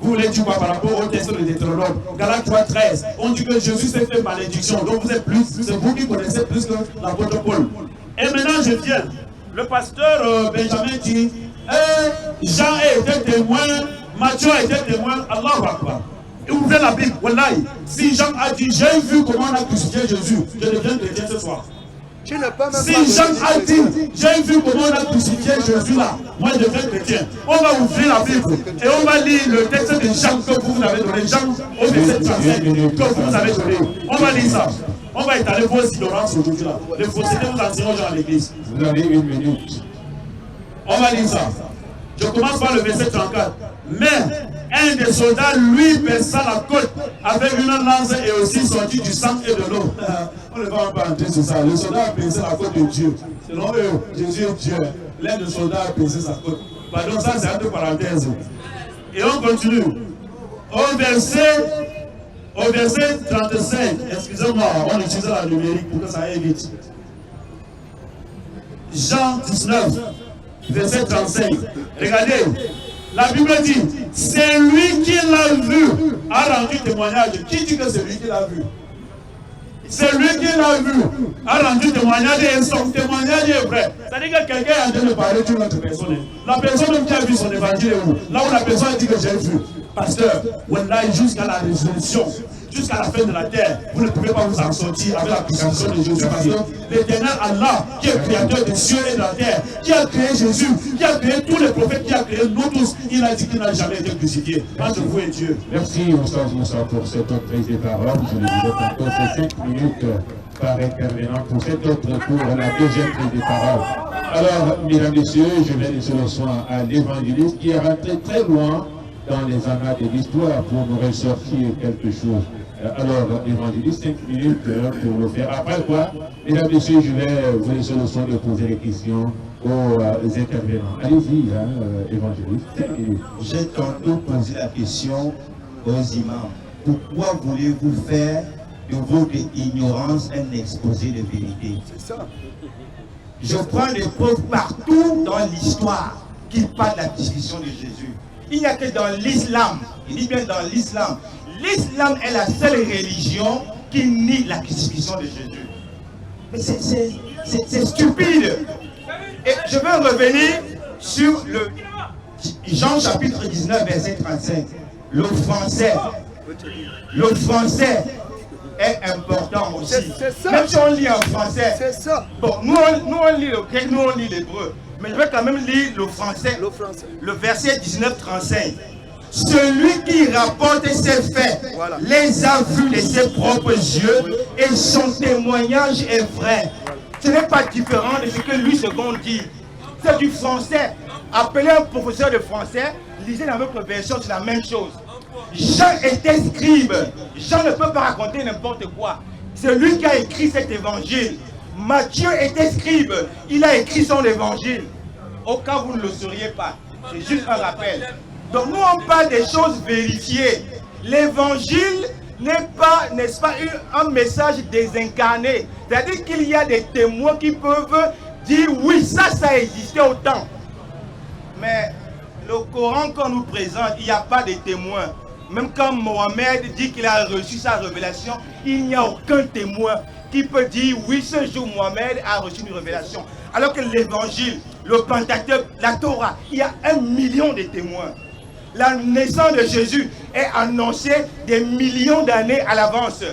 Vous voulez dire quoi par rapport au texte de Deutéronome? Galates 3:13. On dit que Jésus s'est fait malédiction. Donc vous êtes plus, c'est vous qui connaissez plus que l'apôtre Paul. Et maintenant je viens. Le pasteur Benjamin dit, Jean a été témoin, Matthieu a été témoin, Allahu Akbar. Et ouvrez la Bible, wallahi. Si Jean a dit, j'ai vu comment on a crucifié Jésus, je deviens chrétien ce soir. Tu n'as pas même si pas Jean a dit, j'ai vu comment on a crucifié Jésus là, moi je deviens chrétien. On va ouvrir la Bible et on va lire le texte de Jean que vous avez donné, Jean au verset 35 que vous avez donné. On va lire ça. On va étaler vos ignorances aujourd'hui là. Les faussetés vous enseignent aux gens à l'église. Vous avez 1 minute. On va lire ça. Je commence par le verset 34. Mais un des soldats lui perça la côte avec une lance et aussi sortit du sang et de l'eau. On ne va pas entrer sur ça. Le soldat a percé la côte de Dieu. Selon eux, Jésus est Dieu. L'un des soldats a percé sa côte. Pardon, ça c'est entre parenthèses. Et on continue. Au verset 35, excusez-moi, on utilise la numérique pour que ça aille vite. Jean 19, verset 35. Regardez, la Bible dit, c'est lui qui l'a vu, a rendu témoignage. Qui dit que c'est lui qui l'a vu? C'est lui qui l'a vu, a rendu témoignage et son témoignage est vrai. C'est-à-dire que quelqu'un est en train de parler d'une autre personne. La personne même qui a vu son évangile est où? Là où la personne dit que j'ai vu. Pasteur, jusqu'à la résurrection, jusqu'à la fin de la terre, vous ne pouvez pas vous en sortir avec la puissance de Jésus. Parce que l'éternel Allah, qui est créateur des cieux et de la terre, qui a créé Jésus, qui a créé tous les prophètes, qui a créé nous tous, il a dit qu'il n'a jamais été crucifié. Entre vous et Dieu. Merci Moussa pour cette autre prise de parole. Je le disais tantôt, c'est 5 minutes par intervenant pour cette autre pour la deuxième prise de parole. Alors, mesdames et messieurs, je vais laisser le soin à l'évangéliste qui est rentré très loin dans les annales de l'histoire pour nous ressortir quelque chose. Alors, évangéliste, 5 minutes pour le faire. Après quoi, mesdames et messieurs, je vais vous laisser le soin de poser les questions aux intervenants. Allez-y, évangéliste, 5 minutes. J'ai tantôt posé la question aux imams. Pourquoi voulez-vous faire de votre ignorance un exposé de vérité? C'est ça. Je prends des preuves partout dans l'histoire qui parlent de la crucifixion de Jésus. Il n'y a que dans l'islam, il dit bien dans l'islam, l'islam est la seule religion qui nie la crucifixion de Jésus. Mais c'est stupide. Et je vais revenir sur le Jean chapitre 19, verset 35. Le français est important aussi. C'est ça. Même si on lit en français. C'est ça. Bon, nous on lit le grec, nous on lit l'hébreu. Mais je vais quand même lire le français. Le verset 19-35. Celui qui rapporte ces faits les a vus de ses propres yeux et son témoignage est vrai. Ce n'est pas différent de ce que Louis II dit. C'est du français. Appelez un professeur de français, lisez dans votre version, c'est la même chose. Jean était scribe. Jean ne peut pas raconter n'importe quoi. C'est lui qui a écrit cet évangile. Matthieu était scribe. Il a écrit son évangile. Au cas où vous ne le sauriez pas. C'est juste un rappel. Donc nous on parle des choses vérifiées. L'évangile n'est pas, n'est-ce pas, un message désincarné. C'est-à-dire qu'il y a des témoins qui peuvent dire oui, ça existait autant. Mais le Coran qu'on nous présente, il n'y a pas de témoins. Même quand Mohamed dit qu'il a reçu sa révélation, il n'y a aucun témoin qui peut dire oui, ce jour Mohamed a reçu une révélation. Alors que l'évangile, le Pentateuque, la Torah, il y a 1 million de témoins. La naissance de Jésus est annoncée des millions d'années à l'avance.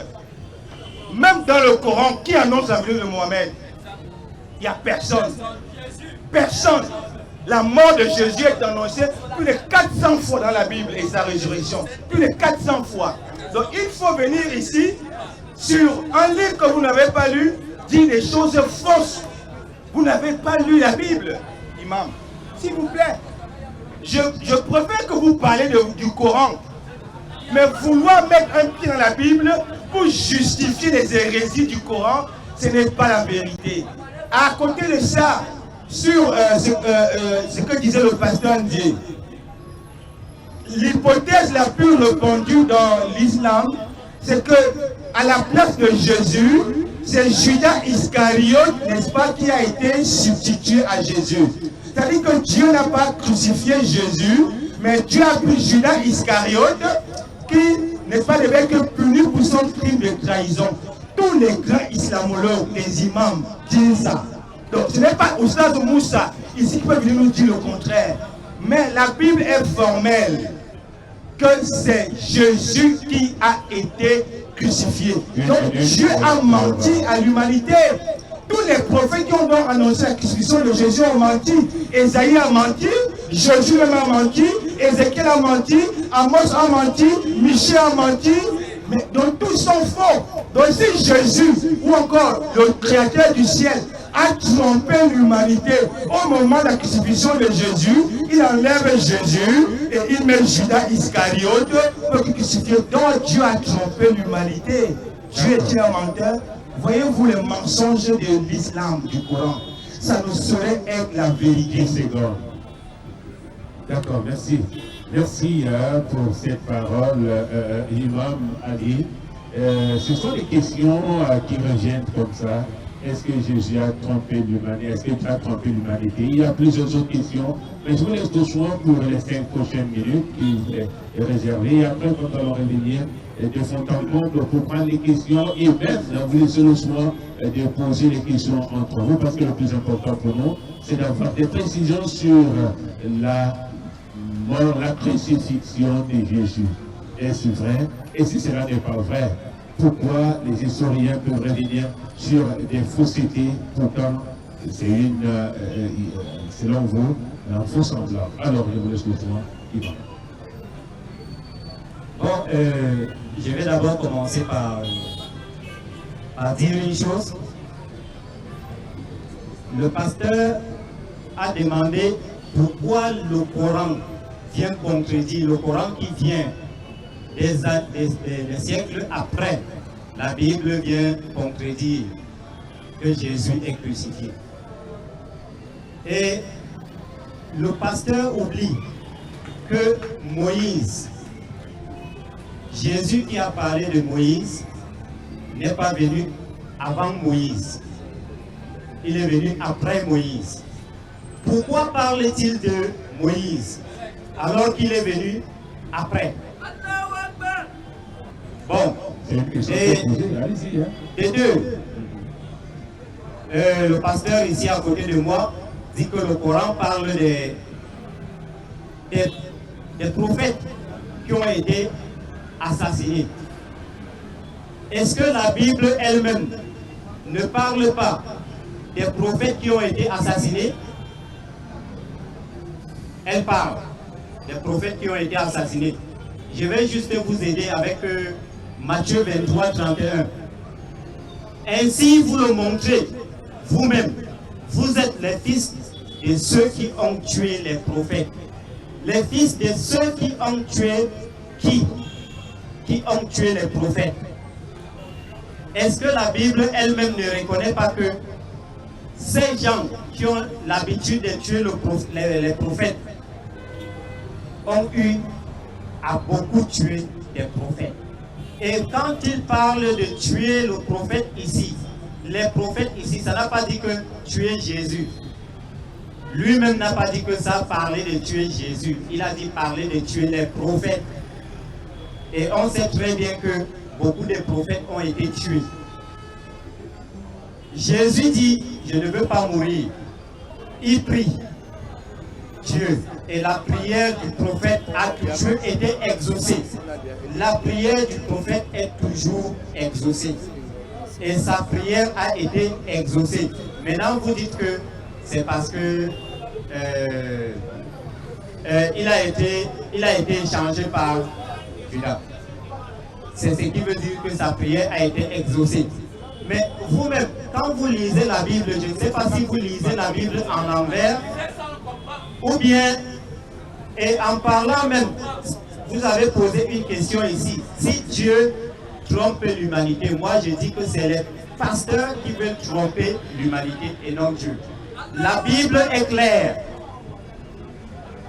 Même dans le Coran, qui annonce la venue de Mohamed? Il n'y a personne. Personne. La mort de Jésus est annoncée plus de 400 fois dans la Bible et sa résurrection. Plus de 400 fois. Donc il faut venir ici sur un livre que vous n'avez pas lu, dire des choses fausses. Vous n'avez pas lu la Bible, imam. S'il vous plaît. Je préfère que vous parlez du Coran. Mais vouloir mettre un pied dans la Bible pour justifier les hérésies du Coran, ce n'est pas la vérité. À côté de ça, sur ce que disait le pasteur Ndié, l'hypothèse la plus répandue dans l'islam, c'est que à la place de Jésus, c'est Judas Iscariote, n'est-ce pas, qui a été substitué à Jésus. C'est-à-dire que Dieu n'a pas crucifié Jésus, mais Dieu a pris Judas Iscariote, qui, n'est-ce pas, devait être puni pour son crime de trahison. Tous les grands islamologues, les imams, disent ça. Donc ce n'est pas Oustaz Moussa ici qui peut venir nous dire le contraire. Mais la Bible est formelle que c'est Jésus qui a été crucifié. Donc Dieu a menti à l'humanité. Tous les prophètes qui ont donc annoncé la crucifixion de Jésus ont menti. Ésaïe a menti, Jésus même a menti, Ézéchiel a menti, Amos a menti, Michée a menti. Mais donc tous sont faux. Donc si Jésus ou encore le Créateur du ciel a trompé l'humanité au moment de la crucifixion de Jésus, il enlève Jésus et il met Judas Iscariote pour crucifier. Donc Dieu a trompé l'humanité. Dieu est un menteur. Voyez-vous les mensonges de l'islam, du Coran? Ça ne saurait être la vérité. D'accord, merci. Merci pour cette parole, Imam Ali. Ce sont des questions qui reviennent comme ça. Est-ce que Jésus a trompé l'humanité? Est-ce que tu as trompé l'humanité? Il y a plusieurs autres questions, mais je vous laisse le choix pour les 5 prochaines minutes qui est réservé. Et après, quand on va revenir de fond en comble pour prendre les questions et même vous laissez le choix de poser les questions entre vous, parce que le plus important pour nous, c'est d'avoir des précisions sur la mort, la crucifixion de Jésus. Est-ce vrai? Et si cela n'est pas vrai, pourquoi les historiens peuvent revenir sur des faussetés? Pourtant, c'est une, selon vous, un faux semblant. Alors, je vous laisse le soin, Yvan. Bon, je vais d'abord commencer par dire une chose. Le pasteur a demandé pourquoi le Coran vient contredire, le Coran qui vient des siècles après, la Bible vient contredire que Jésus est crucifié. Et le pasteur oublie que Moïse, Jésus qui a parlé de Moïse, n'est pas venu avant Moïse. Il est venu après Moïse. Pourquoi parle-t-il de Moïse alors qu'il est venu après? Bon, et deux, le pasteur ici à côté de moi dit que le Coran parle des prophètes qui ont été assassinés. Est-ce que la Bible elle-même ne parle pas des prophètes qui ont été assassinés? Elle parle des prophètes qui ont été assassinés. Je vais juste vous aider avec Matthieu 23, 31. Ainsi vous le montrez vous-même. Vous êtes les fils de ceux qui ont tué les prophètes. Les fils de ceux qui ont tué qui ont tué les prophètes. Est-ce que la Bible elle-même ne reconnaît pas que ces gens qui ont l'habitude de tuer les prophètes ont eu à beaucoup tuer des prophètes? Et quand il parle de tuer le prophète ici, les prophètes ici, ça n'a pas dit que tuer Jésus. Lui-même n'a pas dit que ça parlait de tuer Jésus. Il a dit parler de tuer les prophètes. Et on sait très bien que beaucoup de prophètes ont été tués. Jésus dit, je ne veux pas mourir. Il prie Dieu. Et la prière du prophète a toujours été exaucée. La prière du prophète est toujours exaucée. Et sa prière a été exaucée. Maintenant, vous dites que c'est parce que il a été changé par Judas. C'est ce qui veut dire que sa prière a été exaucée. Mais vous-même, quand vous lisez la Bible, je ne sais pas si vous lisez la Bible en envers, ou bien, et en parlant même, vous avez posé une question ici. Si Dieu trompe l'humanité, moi je dis que c'est les pasteurs qui veulent tromper l'humanité et non Dieu. La Bible est claire.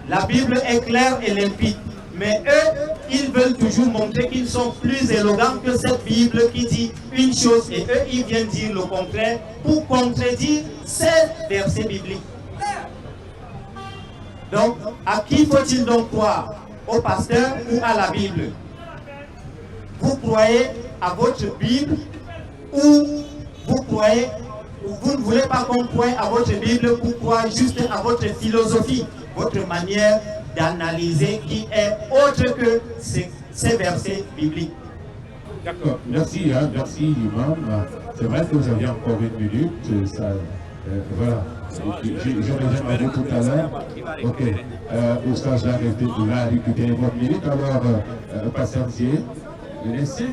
La Bible est claire et limpide. Mais eux, ils veulent toujours montrer qu'ils sont plus élégants que cette Bible qui dit une chose et eux, ils viennent dire le contraire pour contredire ces versets bibliques. Donc, à qui faut-il donc croire? Au pasteur ou à la Bible? Vous croyez à votre Bible ou vous croyez, ou vous ne voulez pas qu'on croie à votre Bible pour croire juste à votre philosophie, votre manière d'analyser qui est autre que ces versets bibliques. D'accord, merci, hein, merci Imam. C'est vrai que vous aviez encore une minute, voilà. J'aurais jamais tout à l'heure. Ok, Oustaz va récupérer votre minute, alors patientier. Les 5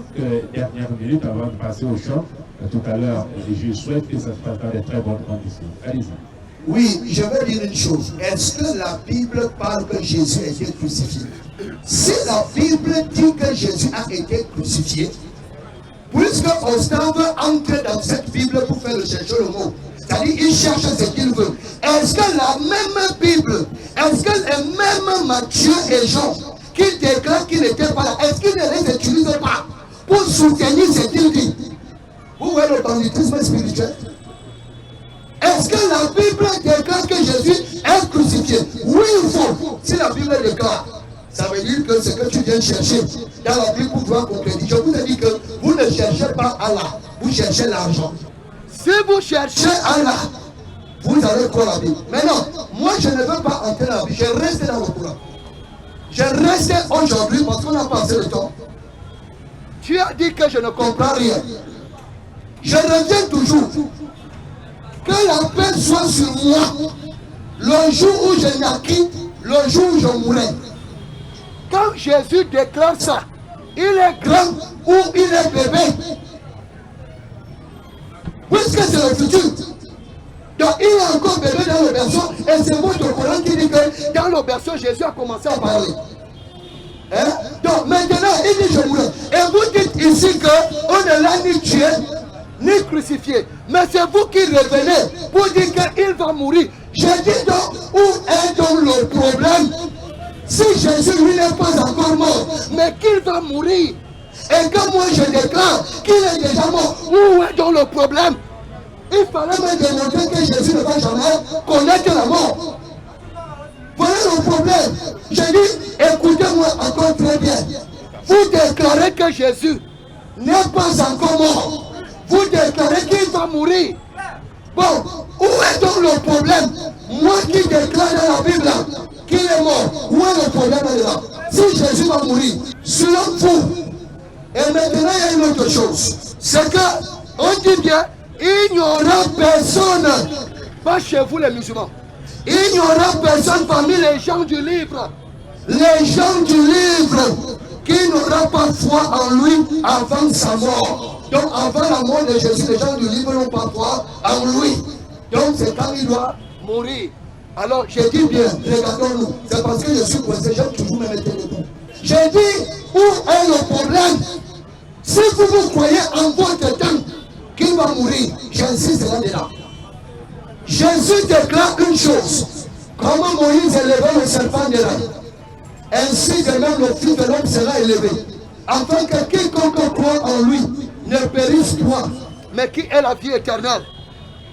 dernières minutes avant de passer au chant, tout à l'heure, je souhaite que ça se passe dans de très bonnes conditions. Allez-y. Oui, je vais dire une chose. Est-ce que la Bible parle que Jésus a été crucifié? Si la Bible dit que Jésus a été crucifié, puisque Austin veut entrer dans cette Bible pour faire chercher le mot, c'est-à-dire il cherche ce qu'il veut. Est-ce que la même Bible, est-ce que les mêmes Matthieu et Jean qui déclarent qu'il n'était pas là, est-ce qu'ils ne les utilisent pas pour soutenir ce qu'il dit? Vous voyez le banditisme spirituel? Est-ce que la Bible déclare que Jésus est crucifié? Oui ou faux? Si la Bible déclare, ça veut dire que ce que tu viens chercher dans la Bible pour pouvoir concrétiser. Je vous ai dit que vous ne cherchez pas Allah, vous cherchez l'argent. Si vous cherchez Allah, vous allez croire la Bible. Mais non, moi je ne veux pas entrer dans la Bible, je reste dans le Coran. Je reste aujourd'hui parce qu'on a passé le temps. Tu as dit que je ne comprends rien. Je reviens toujours. Que la paix soit sur moi le jour où je naquis, le jour où je mourrai. Quand Jésus déclare ça, il est grand ou il est bébé. Puisque c'est le futur. Donc il est encore bébé dans le berceau et c'est votre Coran qui dit que dans le berceau Jésus a commencé à parler. Hein? Donc maintenant il dit je mourrai. Et vous dites ici qu'on ne l'a ni tué ni crucifié. Mais c'est vous qui revenez pour dire qu'il va mourir. Je dis donc, où est donc le problème? Si Jésus lui n'est pas encore mort, mais qu'il va mourir, et que moi je déclare qu'il est déjà mort, où est donc le problème? Il fallait me démontrer que Jésus ne va jamais connaître la mort. Voilà le problème. Je dis, écoutez-moi encore très bien. Vous déclarez que Jésus n'est pas encore mort. Vous déclarez qu'il va mourir. Bon, où est donc le problème? Moi qui déclare dans la Bible qu'il est mort, où est le problème là? Si Jésus va mourir, selon vous. Et maintenant il y a une autre chose. C'est que, on dit bien, il n'y aura personne, pas chez vous les musulmans, il n'y aura personne parmi les gens du livre. Les gens du livre qui n'aura pas foi en lui avant sa mort. Donc avant la mort de Jésus, les gens du livre n'ont pas foi en lui. Donc c'est quand il doit mourir. Alors j'ai dit bien, regardons-nous. C'est parce que je suis coincé, j'aime toujours me mettre debout. J'ai dit, où est le problème? Si vous croyez en votre temps qu'il va mourir, j'insiste là-dedans. Jésus déclare une chose. Comment Moïse élevait le serpent de l'ail, ainsi de même le Fils de l'homme sera élevé. afin que quiconque croit en lui ne périsse point, mais qui ait la vie éternelle.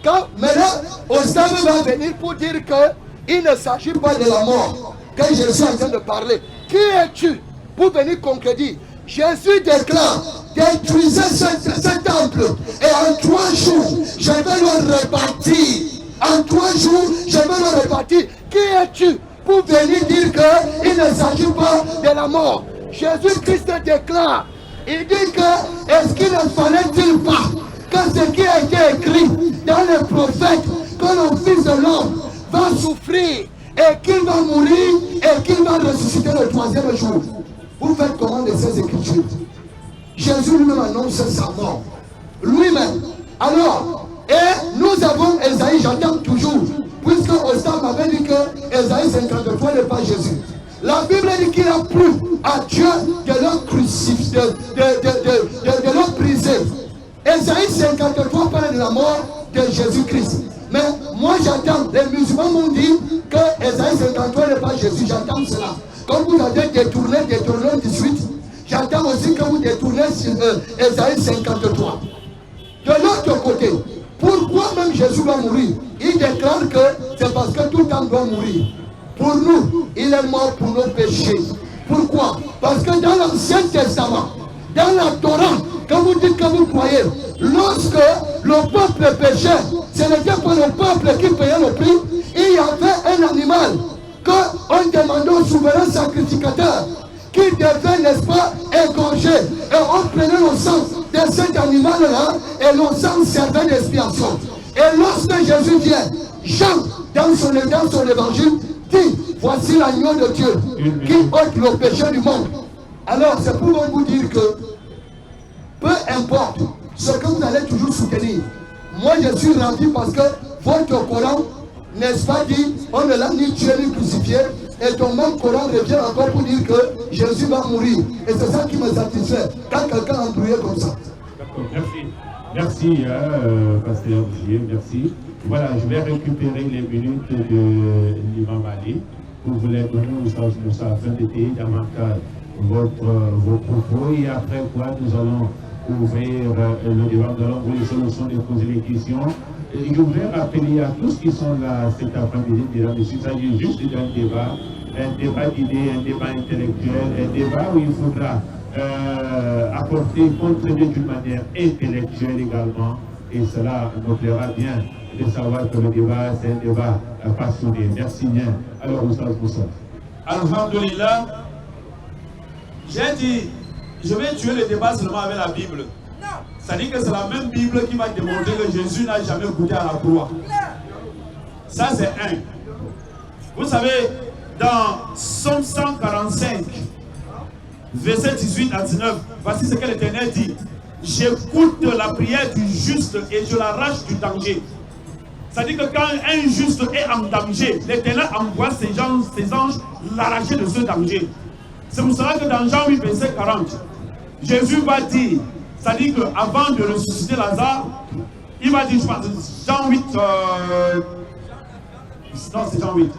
Quand maintenant, Osam va venir pour dire qu'il ne s'agit pas de la mort, que je suis en train de parler. Qui es-tu pour venir contredire? Jésus déclare, détruisez ce temple et en 3 jours, je vais le répartir. En 3 jours, je vais le répartir. Qui es-tu pour venir dire qu'il ne s'agit pas de la mort? Jésus-Christ déclare, il dit que, est-ce qu'il ne fallait-il pas que ce qui a été écrit dans les prophètes, que le Fils de l'homme va souffrir et qu'il va mourir et qu'il va ressusciter le 3e jour? Vous faites comment de ces écritures? Jésus lui-même annonce sa mort. Lui-même. Alors, et nous avons Esaïe, j'attends toujours, puisque Osam m'avait dit que Esaïe 53 n'est pas Jésus. La Bible dit qu'il a plu à Dieu de le crucifier, de le briser. Esaïe 53 parle de la mort de Jésus-Christ. Mais moi j'attends, les musulmans m'ont dit que Esaïe 53 n'est pas Jésus, j'attends cela. Comme vous avez détourné 18, j'attends aussi que vous détournez Esaïe 53. De l'autre côté, pourquoi même Jésus va mourir? Il déclare que c'est parce que tout homme doit mourir. Pour nous, il est mort pour nos péchés. Pourquoi? Parce que dans l'Ancien Testament, dans la Torah, quand vous dites que vous croyez, lorsque le peuple péchait, ce n'était pas le peuple qui payait le prix, il y avait un animal qu'on demandait au souverain sacrificateur qui devait, n'est-ce pas, égorger. Et on prenait le sang de cet animal-là et le sang servait d'expiation. Et lorsque Jésus vient, Jean, dans son évangile, dit, voici l'agneau de Dieu qui ôte le péché du monde. Alors c'est pour vous dire que peu importe ce que vous allez toujours soutenir, moi je suis ravi parce que votre Coran, n'est-ce pas, dit, on ne l'a ni tué ni crucifié, et ton même Coran revient encore pour dire que Jésus va mourir. Et c'est ça qui me satisfait quand quelqu'un a embrouillé comme ça. D'accord, merci. Merci, Pasteur J, merci. Voilà, je vais récupérer les minutes de l'imam Ali pour vous les donner au sens Moussa afin d'étayer davantage vos propos, et après quoi nous allons ouvrir le débat, nous allons ouvrir les solutions et poser les questions. Et je voudrais rappeler à tous qui sont là cet après-midi, mesdames et messieurs, il s'agit juste d'un débat d'idées, un débat intellectuel, un débat où il faudra apporter, contribuer d'une manière intellectuelle également, et cela nous plaira bien de savoir que le débat, c'est un débat passionné. Merci bien. Alors, Oustaz Moussa. Alhamdulillah, j'ai dit, je vais tuer le débat seulement avec la Bible. C'est-à-dire que c'est la même Bible qui va démontrer que Jésus n'a jamais goûté à la croix. Ça, c'est un. Vous savez, dans Psaume 145, verset 18 à 19, voici ce que l'Éternel dit. J'écoute la prière du juste et je l'arrache du danger. C'est-à-dire que quand un juste est en danger, l'Éternel envoie ses anges l'arracher de ce danger. C'est pour cela que dans Jean 8, verset 40, Jésus va dire, c'est-à-dire qu'avant de ressusciter Lazare, il va dire, je pense, Jean 8, non c'est Jean 8,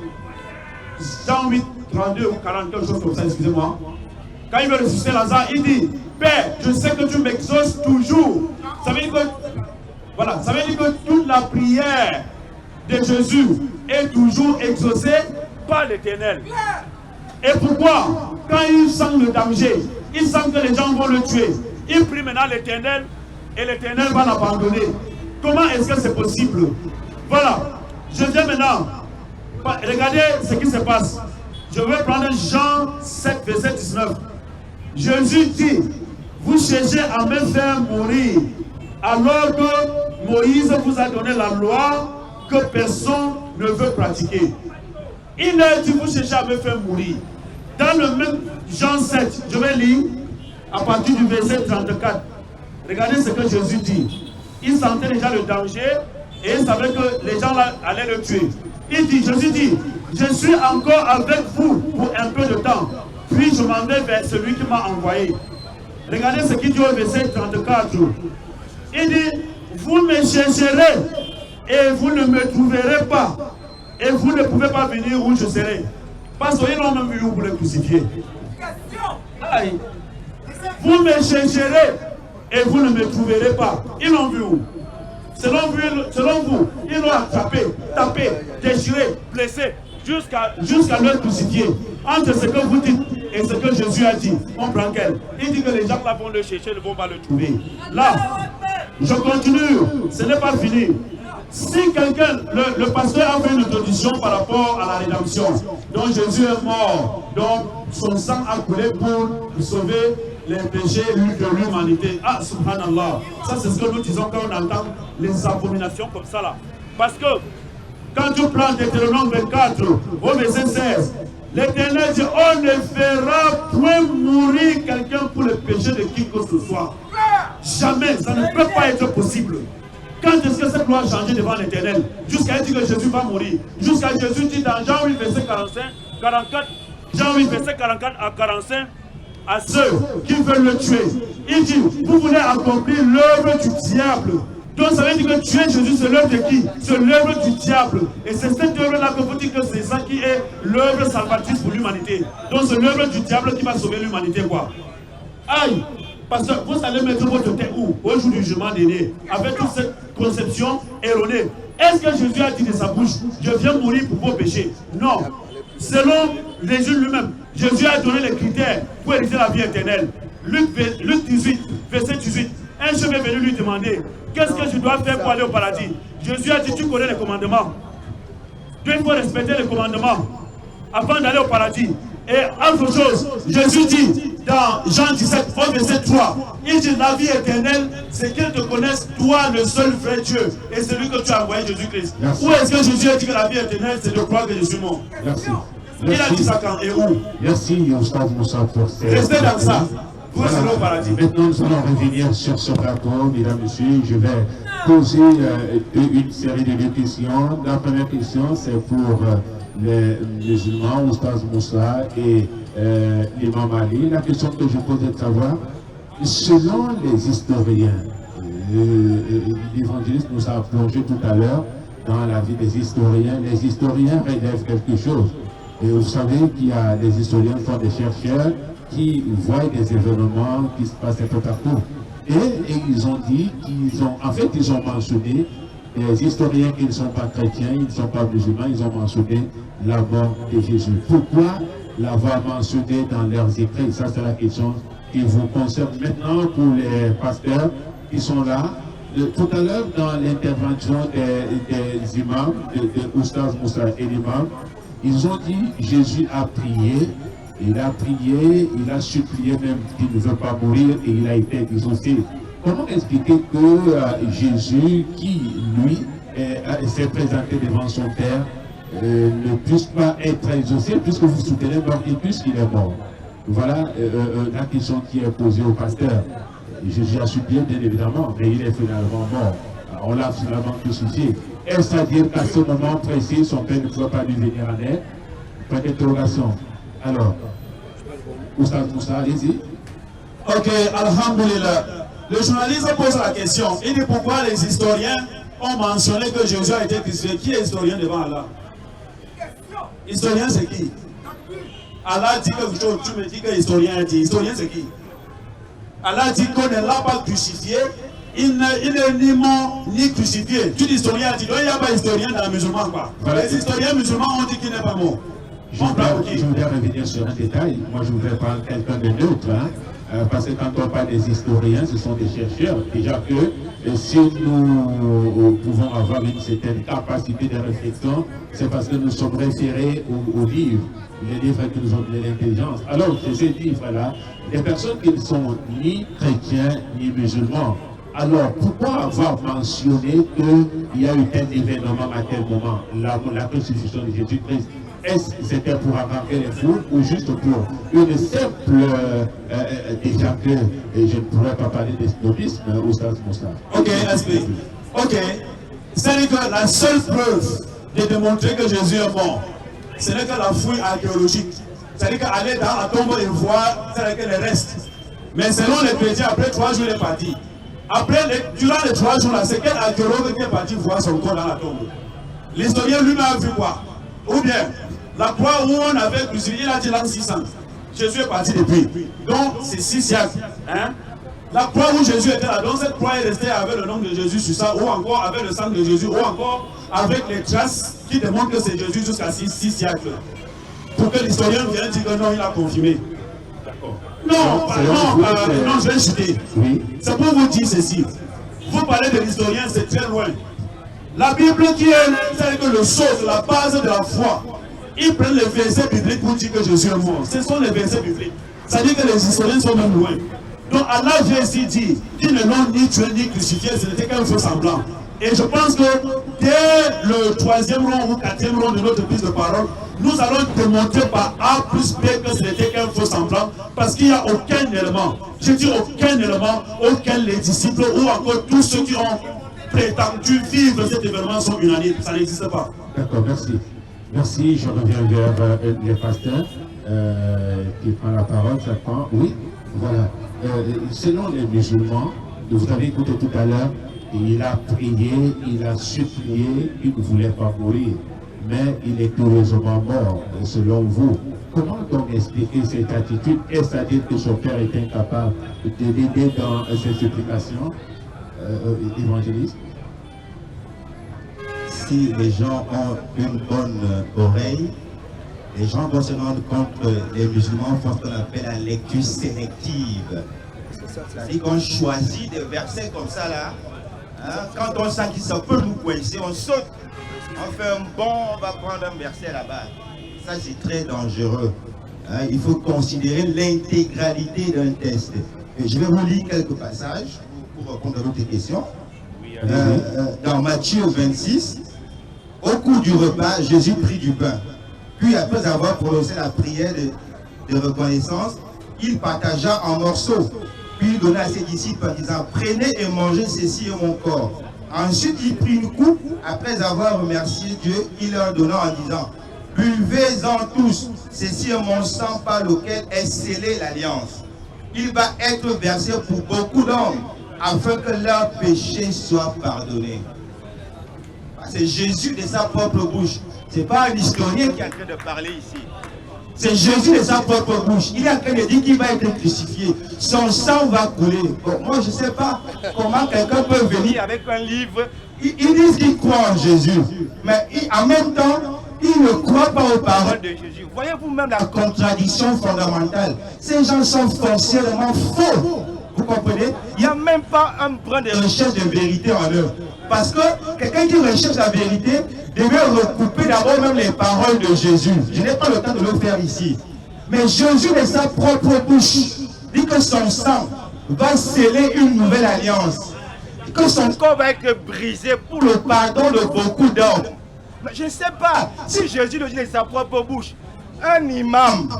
Jean 8, 32 ou 40, quelque chose comme ça, excusez-moi. Quand il veut ressusciter Lazare, il dit, Père, je sais que tu m'exauces toujours. Ça veut dire que, voilà, ça veut dire que toute la prière de Jésus est toujours exaucée par l'Éternel. Et pourquoi? Quand il sent le danger, il sent que les gens vont le tuer, il prie maintenant l'Éternel et l'Éternel va l'abandonner. Comment est-ce que c'est possible? Voilà, je viens maintenant. Regardez ce qui se passe. Je vais prendre Jean 7, verset 19. Jésus dit, vous cherchez à me faire mourir, alors que Moïse vous a donné la loi que personne ne veut pratiquer. Il a dit, vous cherchez à me faire mourir. Dans le même Jean 7, je vais lire à partir du verset 34. Regardez ce que Jésus dit. Il sentait déjà le danger et il savait que les gens là allaient le tuer. Il dit, Jésus dit, je suis encore avec vous pour un peu de temps, puis je m'en vais vers celui qui m'a envoyé. Regardez ce qu'il dit au verset 34. Il dit, vous me chercherez et vous ne me trouverez pas, et vous ne pouvez pas venir où je serai. Parce qu'ils n'ont même vu où vous le crucifier. Aïe. Vous me chercherez et vous ne me trouverez pas. Ils l'ont vu où? Selon vous, ils l'ont attrapé, tapé, déchiré, blessé, jusqu'à leur crucifier. Entre ce que vous dites et ce que Jésus a dit, on prend quel? Il dit que les gens là vont le chercher, ne vont pas le trouver. Là, je continue, ce n'est pas fini. Si quelqu'un, le pasteur a fait une introduction par rapport à la rédemption, donc Jésus est mort, donc son sang a coulé pour sauver les péchés de l'humanité. Ah, subhanallah. Ça, c'est ce que nous disons quand on entend les abominations comme ça là. Parce que quand tu prends Deutéronome 24, au verset 16, l'Éternel dit, on ne fera point mourir quelqu'un pour le péché de qui que ce soit. Jamais, ça ne peut pas être possible. Quand est-ce que cette loi a changé devant l'Éternel? Jusqu'à dire que Jésus va mourir. Jusqu'à Jésus dit dans Jean 8, verset 44, Jean 8, verset 44 à 45, à ceux qui veulent le tuer. Il dit, vous voulez accomplir l'œuvre du diable. Donc ça veut dire que tuer Jésus, c'est l'œuvre de qui? C'est l'œuvre du diable. Et c'est cette œuvre-là que vous dites que c'est ça qui est l'œuvre salvatrice pour l'humanité. Donc c'est l'œuvre du diable qui va sauver l'humanité, quoi. Aïe! Parce que vous allez mettre votre tête où? Au jour du jugement dernier. Avec toute cette conception erronée. Est-ce que Jésus a dit de sa bouche, je viens mourir pour vos péchés? Non. Selon Jésus lui-même, Jésus a donné les critères pour hériter la vie éternelle. Luc 18, verset 18. Un chef est venu lui demander, qu'est-ce que je dois faire pour aller au paradis? Jésus a dit, tu connais les commandements. Il faut respecter les commandements avant d'aller au paradis. Et autre chose, Jésus dit dans Jean 17, verset 3, il dit la vie éternelle, c'est qu'ils te connaissent, toi le seul vrai Dieu, et celui que tu as envoyé, Jésus-Christ. Où est-ce que Jésus a dit que la vie éternelle, c'est de croire que je suis mort? Merci. Il a dit ça quand et où? Merci, Oustaz Moussa, pour ces... Restez dans ça. Vous voilà. serez au paradis. Maintenant, nous allons revenir sur ce plateau, mesdames et messieurs. Je vais poser une série de questions. La première question, c'est pour les musulmans, Oustaz Moussa et l'imam Ali. La question que je pose est de savoir, selon les historiens, l'évangéliste nous a plongé tout à l'heure dans la vie des historiens. Les historiens relèvent quelque chose. Et vous savez qu'il y a des historiens qui sont des chercheurs qui voient des événements qui se passent un peu partout. Et ils ont dit qu'ils ont, en fait, ils ont mentionné, les historiens qui ne sont pas chrétiens, ils ne sont pas musulmans, ils ont mentionné la mort de Jésus. Pourquoi l'avoir mentionné dans leurs écrits? Ça, c'est la question qui vous concerne. Maintenant, pour les pasteurs qui sont là, tout à l'heure, dans l'intervention des imams, de Oustaz Moussa et l'imam, ils ont dit Jésus a prié. Il a prié, il a supplié même qu'il ne veut pas mourir et il a été exaucé. Comment expliquer que Jésus, qui lui s'est présenté devant son Père, ne puisse pas être exaucé puisque vous soutenez mort et puisqu'il est mort? Voilà la question qui est posée au pasteur. Jésus a supplié bien évidemment, mais il est finalement mort. On l'a finalement crucifié. Est-ce à dire qu'à ce moment précis, son Père ne pouvait pas lui venir en aide? Point d'interrogation. Alors, Oustaz Moussa, allez-y. Ok, alhamdulillah. Le journaliste pose la question. Il dit pourquoi les historiens ont mentionné que Jésus a été crucifié. Qui est historien devant Allah? Historien c'est qui? Allah dit quelque chose, tu me dis que historien dit. Historien c'est qui? Allah dit qu'on ne l'a pas crucifié. Il n'est ni mort ni crucifié. Tu dis historien dit. Donc il n'y a pas historien dans le musulman quoi. Voilà. Les historiens musulmans ont dit qu'il n'est pas mort. Je voudrais revenir sur un détail. Moi, je voudrais parler de quelqu'un de neutre. Parce que quand on parle des historiens, ce sont des chercheurs. Déjà que si nous pouvons avoir une certaine capacité de réflexion, c'est parce que nous sommes référés aux livres. Les livres qui nous ont donné l'intelligence. Alors, c'est ces livres-là, des personnes qui ne sont ni chrétiens ni musulmans. Alors, pourquoi avoir mentionné qu'il y a eu tel événement à tel moment, la crucifixion de Jésus-Christ? Est-ce que c'était pour arranger les foules ou juste pour une simple, déjà que je ne pourrais pas parler d'esnotisme, Oustaz Moussa? Ok, ok. C'est-à-dire que la seule preuve de démontrer que Jésus est mort, ce n'est que la fouille archéologique. C'est-à-dire qu'aller dans la tombe et voir, c'est-à-dire que les restes. Mais selon les chrétiens, après 3 jours, il est parti. Durant les 3 jours, là, c'est quel archéologue qui est parti voir son corps dans la tombe? L'historien lui-même a vu quoi? Ou bien, la croix où on avait crucifié, il a dit l'an 600. Jésus est parti depuis. Donc, c'est 6 siècles. Hein? La croix où Jésus était là, donc cette croix est restée avec le nom de Jésus sur ça, ou encore avec le sang de Jésus, ou encore avec les traces qui démontrent que c'est Jésus jusqu'à 6 siècles. Pour que l'historien vienne dire que non, il a confirmé. D'accord. Non, je vais chuter. Oui. C'est pour vous dire ceci. Vous parlez de l'historien, c'est très loin. La Bible qui est que le source, la base de la foi, ils prennent les versets bibliques pour dire que Jésus est mort. Ce sont les versets bibliques. Ça dit que les historiens sont même loin. Donc Allah vient ici dire qu'ils ne l'ont ni tué ni crucifié, ce n'était qu'un faux semblant. Et je pense que dès le 3e rang ou 4e rang de notre prise de parole, nous allons démontrer par A plus B que ce n'était qu'un faux semblant, parce qu'il n'y a aucun élément, je dis aucun élément, auquel les disciples ou encore tous ceux qui ont prétendu vivre cet événement sont unanimes. Ça n'existe pas. D'accord, merci. Merci, je reviens vers les pasteurs qui prennent la parole, ça prend. Oui, voilà. Selon les musulmans, vous avez écouté tout à l'heure, il a prié, il a supplié, il ne voulait pas mourir, mais il est heureusement mort, selon vous. Comment donc expliquer cette attitude? Est-ce à dire que son père est incapable de l'aider dans ses supplications, évangéliste? Si les gens ont une bonne oreille, les gens vont se rendre compte que les musulmans font ce qu'on appelle la lecture sélective. C'est-à-dire qu'on choisit des versets comme ça là. Hein, quand on sent que ça peut nous coincer, on saute. On fait un bond, on va prendre un verset là-bas. Ça c'est très dangereux. Hein, il faut considérer l'intégralité d'un texte. Et je vais vous lire quelques passages pour répondre à votre question. Dans Matthieu 26, au cours du repas, Jésus prit du pain. Puis après avoir prononcé la prière de reconnaissance, il partagea en morceaux. Puis il donna à ses disciples en disant, prenez et mangez, ceci est mon corps. Ensuite il prit une coupe, après avoir remercié Dieu, il leur donna en disant, buvez-en tous, ceci est mon sang par lequel est scellée l'alliance. Il va être versé pour beaucoup d'hommes, afin que leurs péchés soient pardonnés. C'est Jésus de sa propre bouche. Ce n'est pas un historien qui est en train de parler ici. C'est Jésus de sa propre bouche. Il est en train de dire qu'il va être crucifié. Son sang va couler. Bon, moi, je ne sais pas comment quelqu'un peut venir avec un livre. Ils disent qu'ils croient en Jésus. Mais en même temps, ils ne croient pas aux paroles de Jésus. Voyez-vous même la contradiction fondamentale. Ces gens sont foncièrement faux. Vous comprenez? Il n'y a même pas un brin de recherche de vérité en eux. Parce que quelqu'un qui recherche la vérité devait recouper d'abord même les paroles de Jésus. Je n'ai pas le temps de le faire ici. Mais Jésus de sa propre bouche dit que son sang va sceller une nouvelle alliance. Que son corps va être brisé pour le pardon de beaucoup d'hommes. Mais je ne sais pas si Jésus le dit de sa propre bouche. Un imam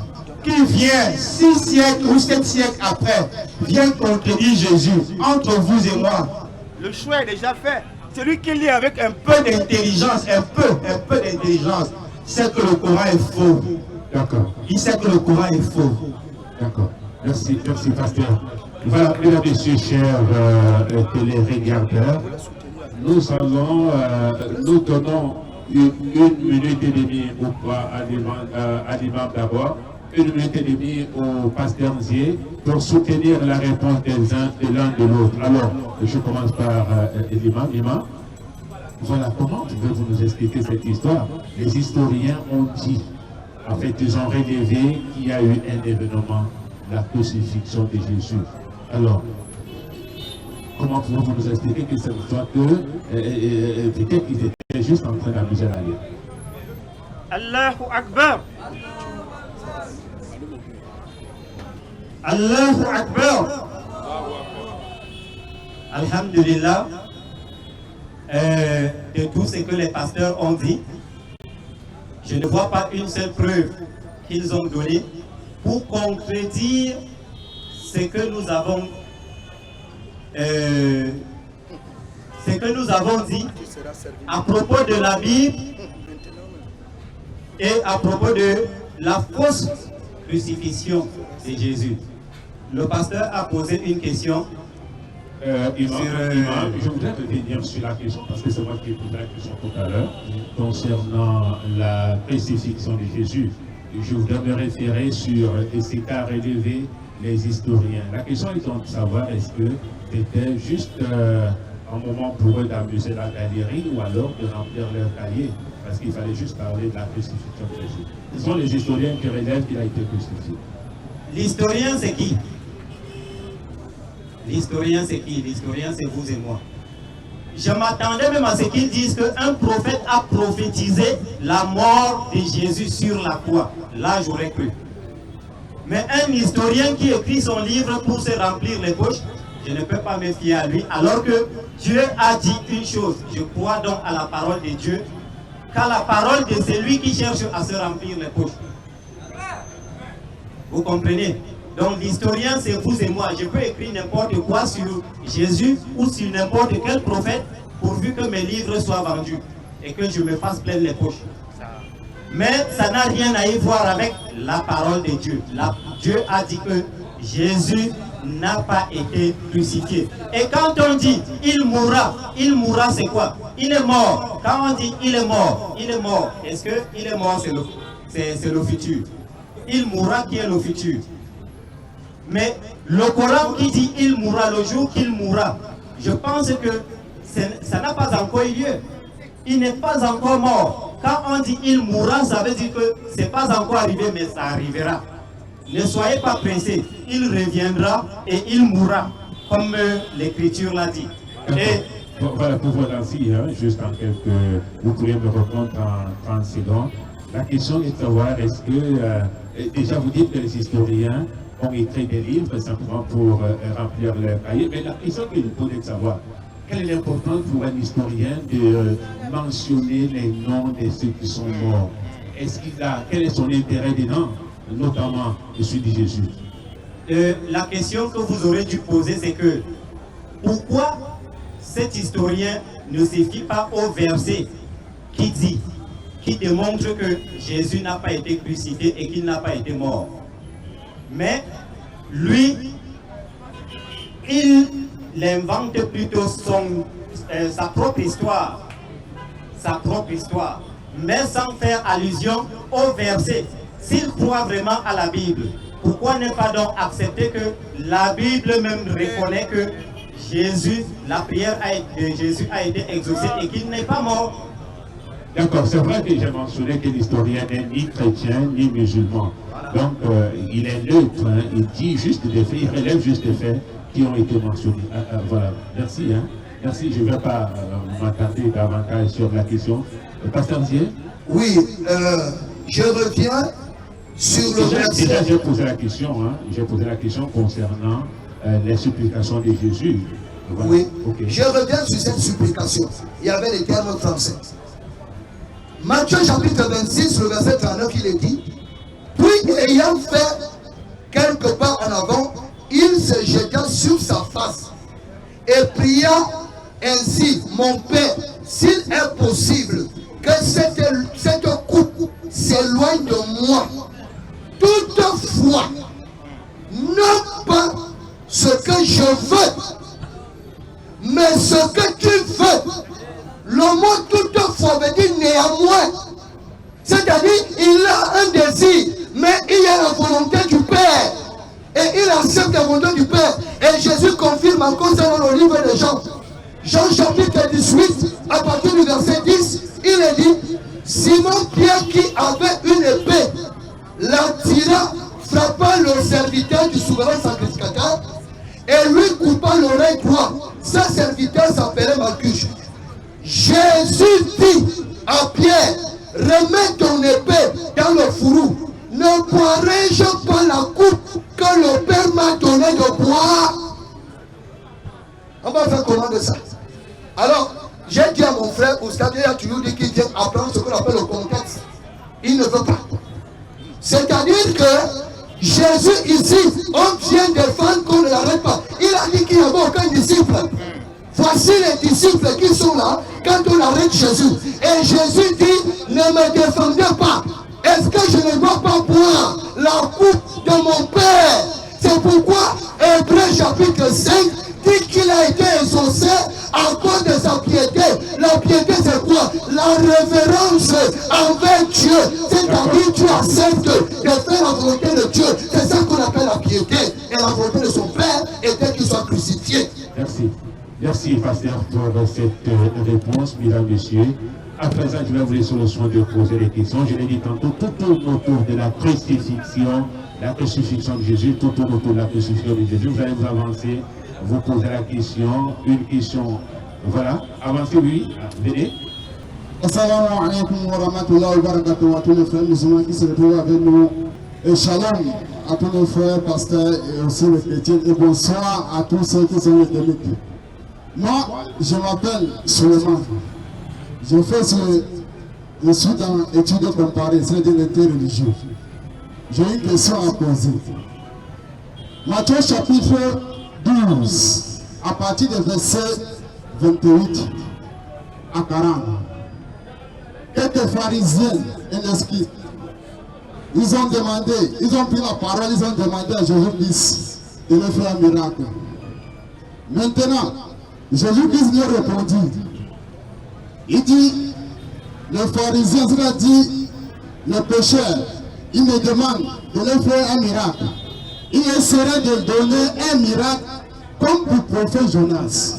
qui vient 6 siècles ou 7 siècles après vient contredire Jésus entre vous et moi. Le choix est déjà fait. Celui qui lit avec un peu d'intelligence, un peu d'intelligence, sait que le Coran est faux. D'accord. Il sait que le Coran est faux. D'accord. Merci, merci, pasteur. Voilà, mesdames et messieurs, chers téléregardeurs, nous donnons une minute et demie à l'imam d'abord, 1 minute et demie au pasteur Nzier pour soutenir la réponse de l'un de l'autre. Alors, je commence par l'imam. Voilà, comment pouvez-vous nous expliquer cette histoire? Les historiens ont dit, en fait, ils ont relevé qu'il y a eu un événement, la crucifixion de Jésus. Alors, comment pouvez-vous nous expliquer que cette histoire que peut-être qu'ils étaient juste en train d'amuser la vie? Allahu Akbar. Allahu Akbar. Alhamdulillah, de tout ce que les pasteurs ont dit, je ne vois pas une seule preuve qu'ils ont donnée pour contredire ce que nous avons dit à propos de la Bible et à propos de la fausse crucifixion de Jésus. Le pasteur a posé une question. Je voudrais revenir sur la question, parce que c'est moi qui ai posé la question tout à l'heure, concernant la crucifixion de Jésus. je voudrais me référer sur ce qu'a relevé les historiens. La question est donc de savoir est-ce que c'était juste un moment pour eux d'amuser la galerie ou alors de remplir leur cahier, parce qu'il fallait juste parler de la crucifixion de Jésus. Ce sont les historiens qui relèvent qu'il a été crucifié. L'historien, c'est qui? L'historien, c'est qui? L'historien, c'est vous et moi. Je m'attendais même à ce qu'ils disent qu'un prophète a prophétisé la mort de Jésus sur la croix. Là, j'aurais cru. Mais un historien qui écrit son livre pour se remplir les poches, je ne peux pas me fier à lui, alors que Dieu a dit une chose. Je crois donc à la parole de Dieu, qu'à la parole de celui qui cherche à se remplir les poches. Vous comprenez? Donc l'historien, c'est vous et moi. Je peux écrire n'importe quoi sur Jésus ou sur n'importe quel prophète, pourvu que mes livres soient vendus et que je me fasse plein les poches. Mais ça n'a rien à y voir avec la parole de Dieu. Dieu a dit que Jésus n'a pas été crucifié. Et quand on dit il mourra c'est quoi? Il est mort. Quand on dit il est mort, est-ce que il est mort, c'est le futur? Il mourra qui est le futur. Mais le Coran qui dit il mourra le jour qu'il mourra, je pense que ça n'a pas encore eu lieu. Il n'est pas encore mort. Quand on dit il mourra, ça veut dire que ce n'est pas encore arrivé, mais ça arrivera. Ne soyez pas pressés. Il reviendra et il mourra, comme l'Écriture l'a dit. Et voilà, pour votre avis, juste en quelques... Vous pourriez me répondre en 30 secondes. La question est de savoir, est-ce que... déjà, vous dites que les historiens ont écrit des livres simplement pour remplir leur cahier, mais la question que vous posez de savoir, quelle est l'importance pour un historien de mentionner les noms de ceux qui sont morts? Quel est son intérêt dedans, notamment celui de Jésus? La question que vous aurez dû poser, c'est que pourquoi cet historien ne se fie pas au verset qui démontre que Jésus n'a pas été crucifié et qu'il n'a pas été mort? Mais lui, il invente plutôt sa propre histoire, mais sans faire allusion au verset. S'il croit vraiment à la Bible, pourquoi ne pas donc accepter que la Bible même reconnaît que Jésus, la prière de Jésus a été exaucée et qu'il n'est pas mort? D'accord, c'est vrai que j'ai mentionné que l'historien n'est ni chrétien ni musulman. Donc, il est neutre, il dit juste des faits, il relève juste des faits qui ont été mentionnés. Voilà, merci. Merci, je ne vais pas m'attarder davantage sur la question. Pasteur Zier? Oui, je reviens sur le verset. Déjà, j'ai posé la question, concernant les supplications de Jésus. Voilà. Oui, okay. Je reviens sur cette supplication. Il y avait les termes français. Matthieu chapitre 26, le verset 39, il est dit: puis ayant fait quelques pas en avant, il se jeta sur sa face et pria ainsi: mon Père, s'il est possible que cette coupe s'éloigne de moi, toutefois, non pas ce que je veux, mais ce que tu veux. Le mot toutefois veut dire néanmoins. C'est-à-dire, il a un désir, mais il y a la volonté du Père. Et il accepte la volonté du Père. Et Jésus confirme encore ça dans le livre de Jean. Jean chapitre 18, à partir du verset 10, il est dit: Simon Pierre, qui avait une épée, la tira, frappa le serviteur du souverain sacrificateur et lui coupa l'oreille droite. Ce serviteur s'appelait Malchus. Jésus dit à Pierre: remets ton épée dans le fourreau. Ne boirai-je pas la coupe que le Père m'a donné de boire? On va faire comment de ça? Alors, j'ai dit à mon frère Oustad, il a toujours dit qu'il vient apprendre ce qu'on appelle le contexte. Il ne veut pas. C'est-à-dire que Jésus ici, on vient défendre qu'on ne l'arrête pas. Il a dit qu'il n'y avait aucun disciple. Voici les disciples qui sont là quand on arrête Jésus. Et Jésus dit: ne me défendez pas. Est-ce que je ne dois pas boire la coupe de mon Père? C'est pourquoi Hébreux chapitre 5 dit qu'il a été exaucé à cause de sa piété. La piété, c'est quoi? la révérence envers Dieu. C'est-à-dire tu acceptes de faire la volonté de Dieu. C'est ça qu'on appelle la piété. Et la volonté de son Père était qu'il soit crucifié. Merci. Merci, pasteur, pour cette réponse, mesdames, messieurs. À présent, je vais vous laisser le soin de poser des questions. Je l'ai dit tantôt, tout tourne autour de la crucifixion de Jésus, tout tourne autour de la crucifixion de Jésus. Vous allez vous avancer, vous poser la question, une question. Voilà, avancez, oui, venez. Assalamu alaikum wa rahmatullahi wa barakatuh à tous les frères musulmans qui se retrouvent avec nous. Et shalom à tous nos frères, pasteurs et aussi les chrétiens. Et bonsoir à tous ceux qui sont les délités. Moi, je m'appelle Suleiman. Je suis dans études comparées, c'est de l'interreligieux. J'ai une question à poser. Matthieu chapitre 12, à partir du verset 28 à 40. Quelques pharisiens et les scribes, ils ont pris la parole, ils ont demandé à Jésus-Christ de leur faire un miracle. Maintenant, Jésus-Christ leur répondit. Il dit, les pharisiens, c'est-à-dire les pécheurs, ils me demandent de leur faire un miracle. Il essaierait de donner un miracle comme pour le prophète Jonas.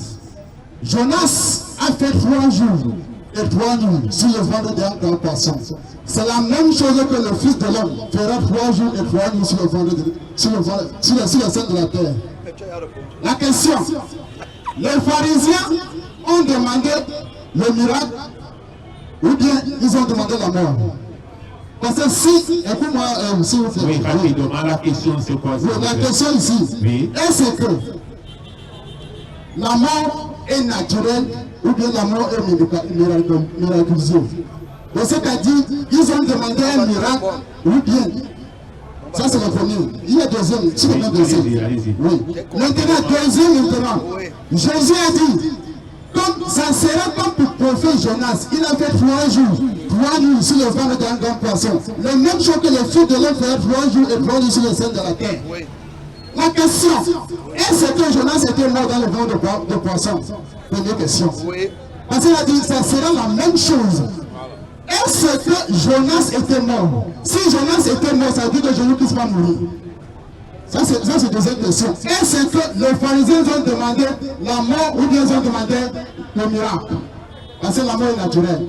Jonas a fait 3 jours et 3 nuits sur le ventre d'un grand poisson. C'est la même chose que le Fils de l'homme fera 3 jours et 3 nuits sur le ventre sur le sein de la terre. La question, les pharisiens ont demandé le miracle ou bien ils ont demandé la mort. Parce que si, écoute-moi, s'il vous plaît. Oui, rapidement, la question c'est quoi? Oui, la question ici, oui. Est-ce que la mort est naturelle ou bien la mort est miraculeuse? C'est-à-dire, ils ont demandé un miracle ou bien. Ça c'est le premier. Il y a deuxième. Oui. Maintenant, Jésus a dit, comme ça sera comme pour le prophète Jonas, il a fait 3 jours, 3 nuits sur le ventre d'un grand poisson. La même chose que le Fils de l'homme fait 3 jours et 3 nuits sur le sein de la terre. La question, est-ce que Jonas était mort dans le ventre de poisson? Première question. Parce qu'il a dit, ça sera la même chose. Est-ce que Jonas était mort? Si Jonas était mort, ça veut dire que Jésus-Christ va mourir. Ça c'est deuxième question. Est-ce que les pharisiens ont demandé la mort ou bien ils ont demandé le miracle? Parce que la mort est naturelle.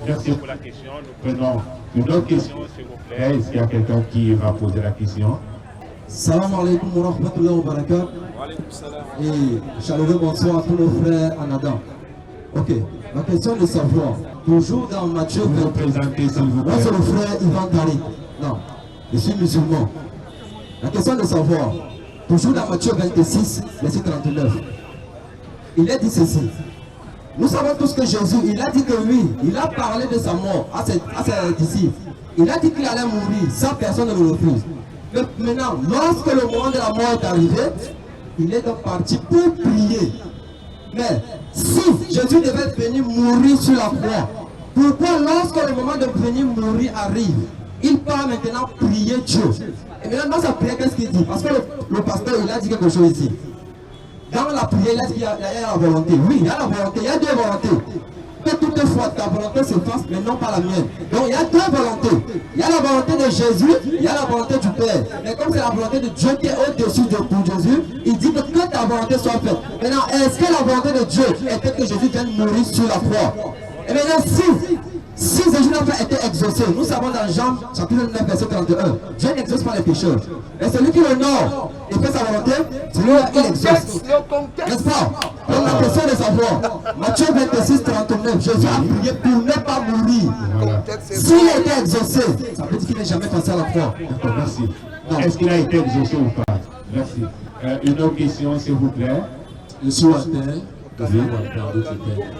Merci pour la question. Nous prenons une autre question, s'il vous plaît. Est-ce qu'il y a quelqu'un qui va poser la question? Salam alaikum wa rahmatullahi wa barakatuh. Et chaleureux bonsoir à tous nos frères en Adam. Ok, la question de savoir, toujours dans Matthieu 20. Vous présentez, s'il vous plaît. Moi c'est le frère Ivan Tariq. Non, je suis musulman. La question de savoir, toujours dans Matthieu 26, verset 39. Il a dit ceci. Nous savons tous que Jésus, il a dit que lui, il a parlé de sa mort à ses disciples. Il a dit qu'il allait mourir, sans personne ne le refuse. Mais maintenant, lorsque le moment de la mort est arrivé, il est donc parti pour prier. Mais si Jésus devait venir mourir sur la croix, pourquoi lorsque le moment de venir mourir arrive, il part maintenant prier Dieu? Et maintenant dans sa prière, qu'est-ce qu'il dit? Parce que le pasteur, il a dit quelque chose ici. Dans la prière, il a dit qu'il y a la volonté. Oui, il y a la volonté, il y a 2 volontés. Que toutefois ta volonté se fasse, mais non pas la mienne. Donc il y a 2 volontés. Il y a la volonté de Jésus, il y a la volonté du Père. Mais comme c'est la volonté de Dieu qui est au-dessus de pour Jésus, il dit que ta volonté soit faite. Maintenant, est-ce que la volonté de Dieu était que Jésus vienne mourir sur la croix? Et maintenant, si Jésus n'a pas été exaucé, nous savons dans Jean chapitre 9 verset 31, Dieu n'exauce pas les pécheurs. Et celui qui honore et fait sa volonté, celui-là il exauce. N'est-ce pas? Donc la question de savoir, Matthieu 26, 39, Jésus a prié pour ne pas mourir. S'il a été exaucé, ça veut dire qu'il n'est jamais passé à la croix. D'accord, merci. Est-ce qu'il a été exaucé ou pas? Merci. Une autre question, s'il vous plaît. Je suis à terre, je viens dans d'autres terres.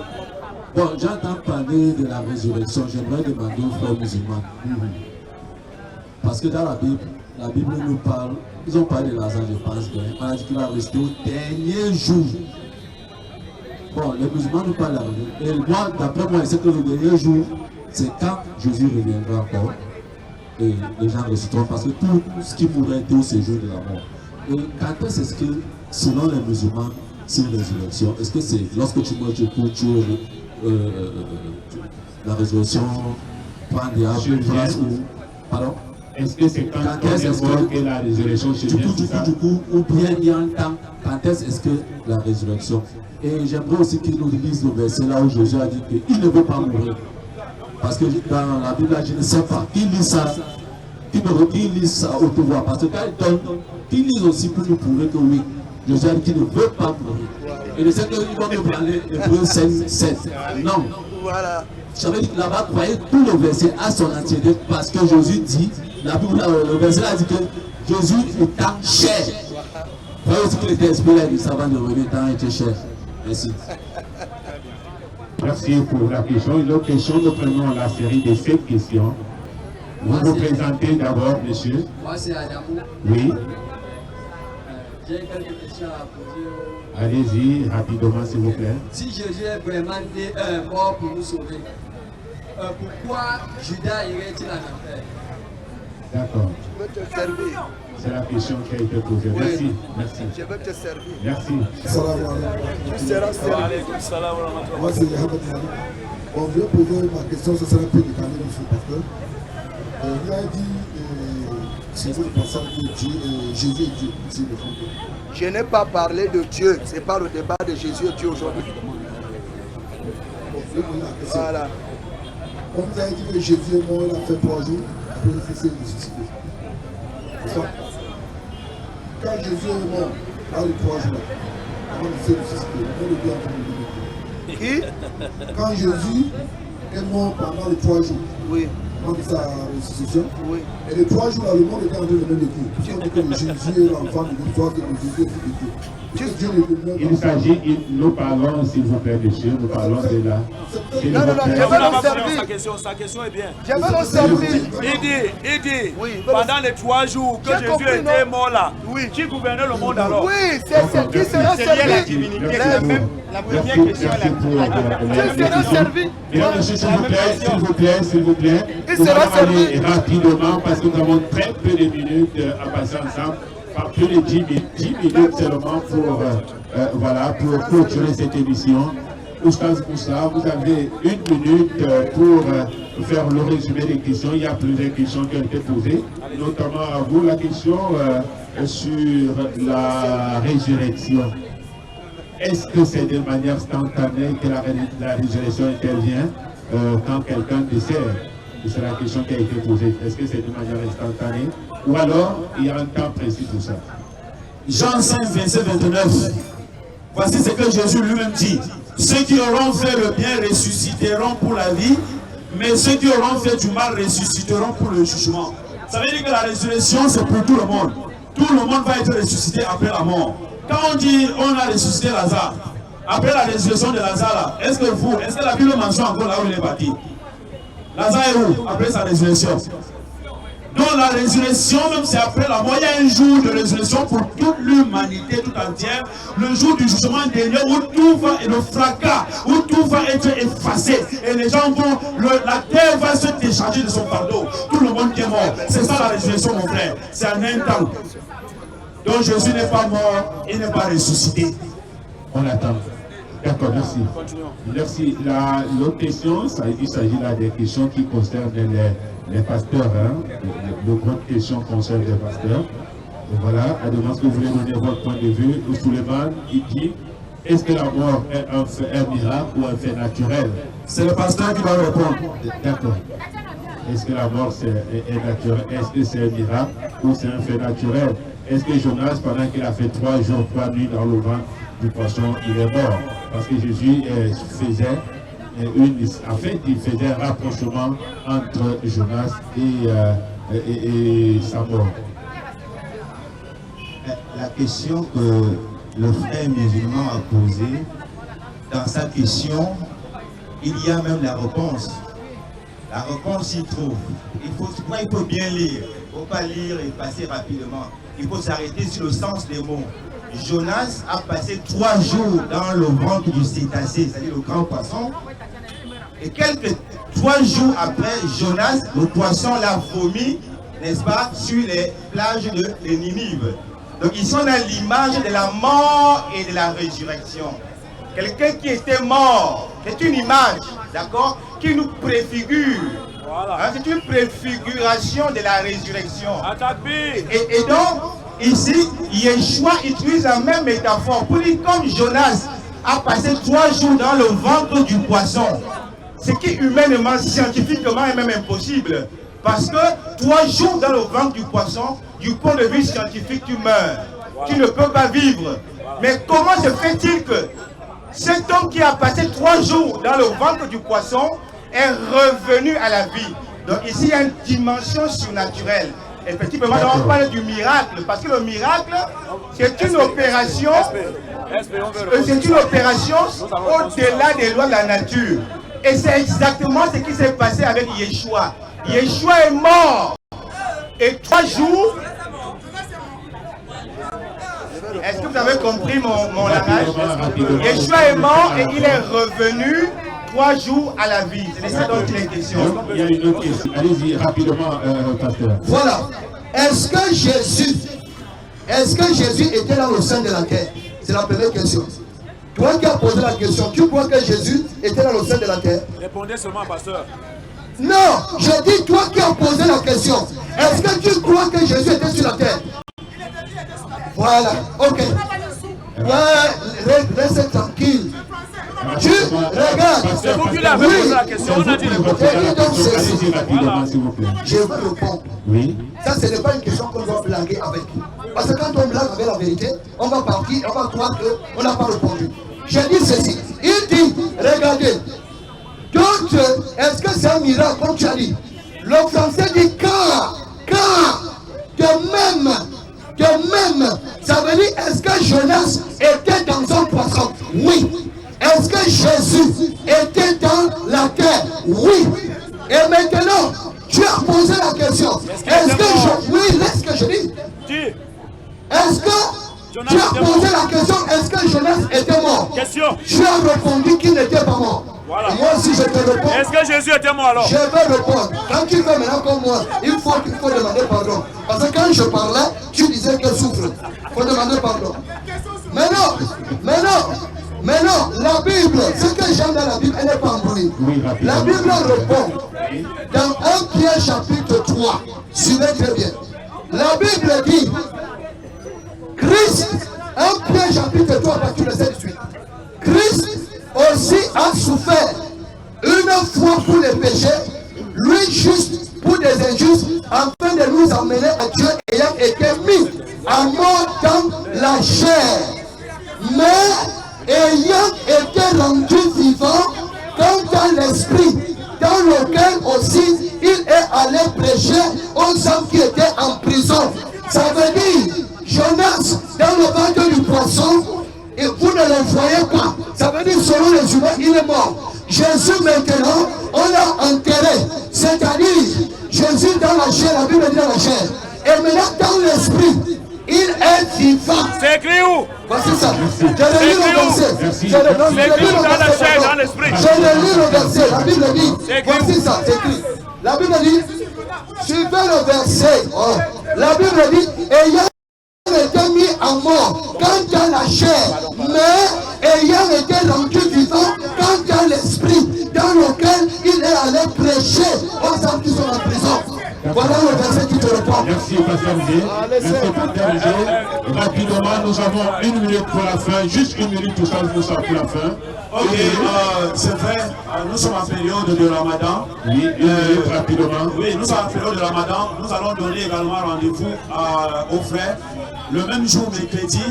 Bon, j'entends parler de la résurrection. J'aimerais demander aux frères musulmans. Parce que dans la Bible nous parle, ils ont parlé de Lazare, je pense, on a dit qu'il va rester au dernier jour. Bon, les musulmans nous parlent de la résurrection. Et moi, d'après moi, je sais que le dernier jour, c'est quand Jésus reviendra encore. Et les gens ressusciteront parce que tout ce qui mourrait était au séjour de la mort. Et quand est-ce que, selon les musulmans, c'est une résurrection? Est-ce que c'est lorsque tu meurs, tu cours, tu la résurrection prend des place ou... Pardon? Est-ce que c'est quand on que la résurrection chez du coup, ou bien il y a un temps, quand est-ce que la résurrection? Et j'aimerais aussi qu'il nous lise le verset là où Jésus a dit qu'il ne veut pas mourir. Parce que dans la Bible, je ne sais pas, qui lit ça, qui lit ça au pouvoir. Parce que quand il donne, qui lit aussi pour nous prouver que oui, Jésus a dit qu'il ne veut pas mourir. Et le Seigneur, il va nous parler Hébreux 7. Non. Voilà. J'avais dit que là-bas, croyez tout le verset à son entièreté parce que Jésus dit, le verset là dit que Jésus étant cher. Croyez aussi qu'il était esprit là, du savant de revenir étant était cher. Merci. Merci pour la question. Une autre question, nous prenons la série de 7 questions. Vous vous présentez d'abord, monsieur. Moi, c'est Adamou. Oui. J'ai quelques questions à poser. Allez-y, rapidement, s'il vous plaît. Si Jésus est vraiment mort pour nous sauver, pourquoi Judas irait-il en enfer? D'accord. Je veux te servir. C'est la question qui a été posée. Oui. Merci. Merci. Je veux te servir. Merci. Tu seras servi. Moi, c'est Yahabat Malik. Bon, je vais poser ma question, ce sera un peu décalé, monsieur, parce que il a dit, c'est le passage de Dieu, Jésus est Dieu, c'est le fond. Je n'ai pas parlé de Dieu. Ce n'est pas le débat de Jésus et Dieu aujourd'hui. Voilà. Comme vous avez dit que Jésus est mort, il a fait 3 jours, après il s'est ressuscité. Quand Jésus est mort, dans les 3 jours, avant il s'est ressuscité, on le dit en train de Qui? Quand Jésus est mort pendant les 3 jours, oui, de sa restitution, oui. Et les 3 jours là, le monde était en train de donner des cours. Si on dit que Jésus est l'enfant de l'histoire de Jésus est Dieu. Il s'agit, nous parlons, s'il vous plaît, monsieur, nous parlons de là. Non, je vais nous servir. Sa question est bien. Je vais nous servir. Il dit, pendant les 3 jours que Jésus était mort là, qui gouvernait le monde alors? Oui, c'est qui sera servi. La première question est la servi. S'il vous plaît, il sera servi rapidement parce que nous avons très peu de minutes à passer ensemble. Pas plus de 10 minutes seulement pour, pour clôturer cette émission. Oustaz Moussa, vous avez 1 minute pour faire le résumé des questions. Il y a plusieurs questions qui ont été posées, notamment à vous la question sur la résurrection. Est-ce que c'est de manière instantanée que la résurrection intervient quand quelqu'un décède? C'est la question qui a été posée. Est-ce que c'est de manière instantanée ou alors il y a un temps précis pour ça? Jean 5, verset 29. Voici ce que Jésus lui-même dit. Ceux qui auront fait le bien ressusciteront pour la vie, mais ceux qui auront fait du mal ressusciteront pour le jugement. Ça veut dire que la résurrection, c'est pour tout le monde. Tout le monde va être ressuscité après la mort. Quand on dit on a ressuscité Lazare, après la résurrection de Lazare, est-ce que la Bible mentionne encore là où il est bâti? Lazare est où après sa résurrection? Donc la résurrection, même c'est après la mort, il y a un jour de résurrection pour toute l'humanité tout entière, le jour du jugement dernier où tout va être le fracas, où tout va être effacé et les gens vont, la terre va se décharger de son fardeau. Tout le monde qui est mort, c'est ça la résurrection mon frère, c'est en un temps. Donc Jésus n'est pas mort, il n'est pas ressuscité. On attend. D'accord, merci. Merci. L'autre question, il s'agit là des questions qui concernent les pasteurs. De grandes questions concernent les pasteurs. Et voilà, à demain, est-ce que vous voulez donner votre point de vue? Souleymane, il dit, est-ce que la mort est un miracle ou un fait naturel? C'est le pasteur qui va répondre. D'accord. Est-ce que la mort est naturelle? Est-ce que c'est un miracle ou c'est un fait naturel? Est-ce que Jonas, pendant qu'il a fait 3 jours, 3 nuits dans le ventre du poisson, il est mort? Parce que Jésus faisait il faisait un rapprochement entre Jonas et sa mort. La question que le frère musulman a posée, dans sa question, il y a même la réponse. La réponse s'y trouve. Il faut bien lire. Il ne faut pas lire et passer rapidement. Il faut s'arrêter sur le sens des mots. Jonas a passé 3 jours dans le ventre du cétacé, c'est-à-dire le grand poisson. Et quelques 3 jours après, Jonas, le poisson, l'a vomi, n'est-ce pas, sur les plages de Ninive. Donc ici on a l'image de la mort et de la résurrection. quelqu'un qui était mort. C'est une image, d'accord, qui nous préfigure. Voilà. Hein, c'est une préfiguration de la résurrection. Et donc, ici, Yeshua utilise la même métaphore pour dire comme Jonas a passé 3 jours dans le ventre du poisson. Ce qui humainement, scientifiquement est même impossible. Parce que 3 jours dans le ventre du poisson, du point de vue scientifique, tu meurs. Voilà. Tu ne peux pas vivre. Voilà. Mais comment se fait-il que cet homme qui a passé 3 jours dans le ventre du poisson est revenu à la vie? Donc ici, il y a une dimension surnaturelle. Effectivement, on parle du miracle. Parce que le miracle, c'est une opération. C'est une opération au-delà des lois de la nature. Et c'est exactement ce qui s'est passé avec Yeshua. Yeshua est mort. Et 3 jours. Est-ce que vous avez compris mon langage? Yeshua est mort et il est revenu 3 jours à la vie. C'est de ça dont il est question. Il y a une autre question. Allez-y rapidement, pasteur. Voilà. Est-ce que Jésus était dans le sein de la terre? C'est la première question. Toi qui as posé la question, tu crois que Jésus était dans le sein de la terre? Répondez seulement, pasteur. Non, je dis toi qui as posé la question. Est-ce que tu crois que Jésus était sur la terre? Voilà, ok. Ouais, reste tranquille. Tu regardes. C'est vous qui l'avez posé la question. On a dit je vais répondre. Oui. Ça, ce n'est pas une question qu'on doit blaguer avec. Parce que quand on blague avec la vérité, on va partir, on va croire qu'on n'a pas répondu. J'ai dit ceci. Il dit, regardez. Donc, est-ce que c'est un miracle comme tu as dit? Le français dit car, de même, ça veut dire, est-ce que Jonas était dans un poisson? Oui. Est-ce que Jésus était dans la terre? Oui. Et maintenant, tu as posé la question. Est-ce que oui, laisse que je dis. Est-ce que tu as posé la question, est-ce que Jonas était mort? Question. Tu as répondu qu'il n'était pas mort. Voilà. Et moi aussi je te réponds. Est-ce que Jésus était mort alors? Je vais répondre. Quand tu fais maintenant comme moi, il faut demander pardon. Parce que quand je parlais, tu disais qu'elle souffre. Il faut demander pardon. Mais non, la Bible, ce que j'aime dans la Bible, elle n'est pas embrouillée. La Bible répond dans 1 Pierre chapitre 3. Suivez très bien. La Bible dit Christ, 1 Pierre chapitre 3, à partir de 7-8. Christ aussi a souffert une fois pour les péchés, lui juste pour des injustes, afin de nous amener à Dieu ayant été mis à mort dans la chair, mais ayant été rendu vivant comme dans l'esprit, dans lequel aussi il est allé prêcher aux hommes qui étaient en prison. Ça veut dire Jonas dans le ventre du poisson, et vous ne le voyez pas. Ça veut dire selon les humains, il est mort. Jésus maintenant, on l'a enterré. C'est-à-dire, Jésus dans la chair, la Bible dit dans la chair. Et maintenant dans l'esprit, il est vivant. C'est écrit où? Voici ça. Je le lis le verset. C'est écrit dans la chair, dans l'esprit. Je le lis le verset. La Bible dit. Voici ça, c'est écrit. La Bible dit, suivez le verset. Oh. La Bible dit, ayant été mis à mort quand dans la chair, mais ayant été rendu vivant quand dans l'esprit, dans lequel il est allé prêcher aux hommes qui sont en prison. Voilà le verset qui te répond. Merci, Pasteur G. Merci, Pasteur G. Rapidement, nous avons 1 minute pour la fin, juste 1 minute pour ça, pour la fin. Ok, c'est vrai, nous sommes en période de Ramadan. Oui, rapidement. Oui, nous sommes en période de Ramadan. Nous allons donner également rendez-vous aux frères le même jour, mercredi.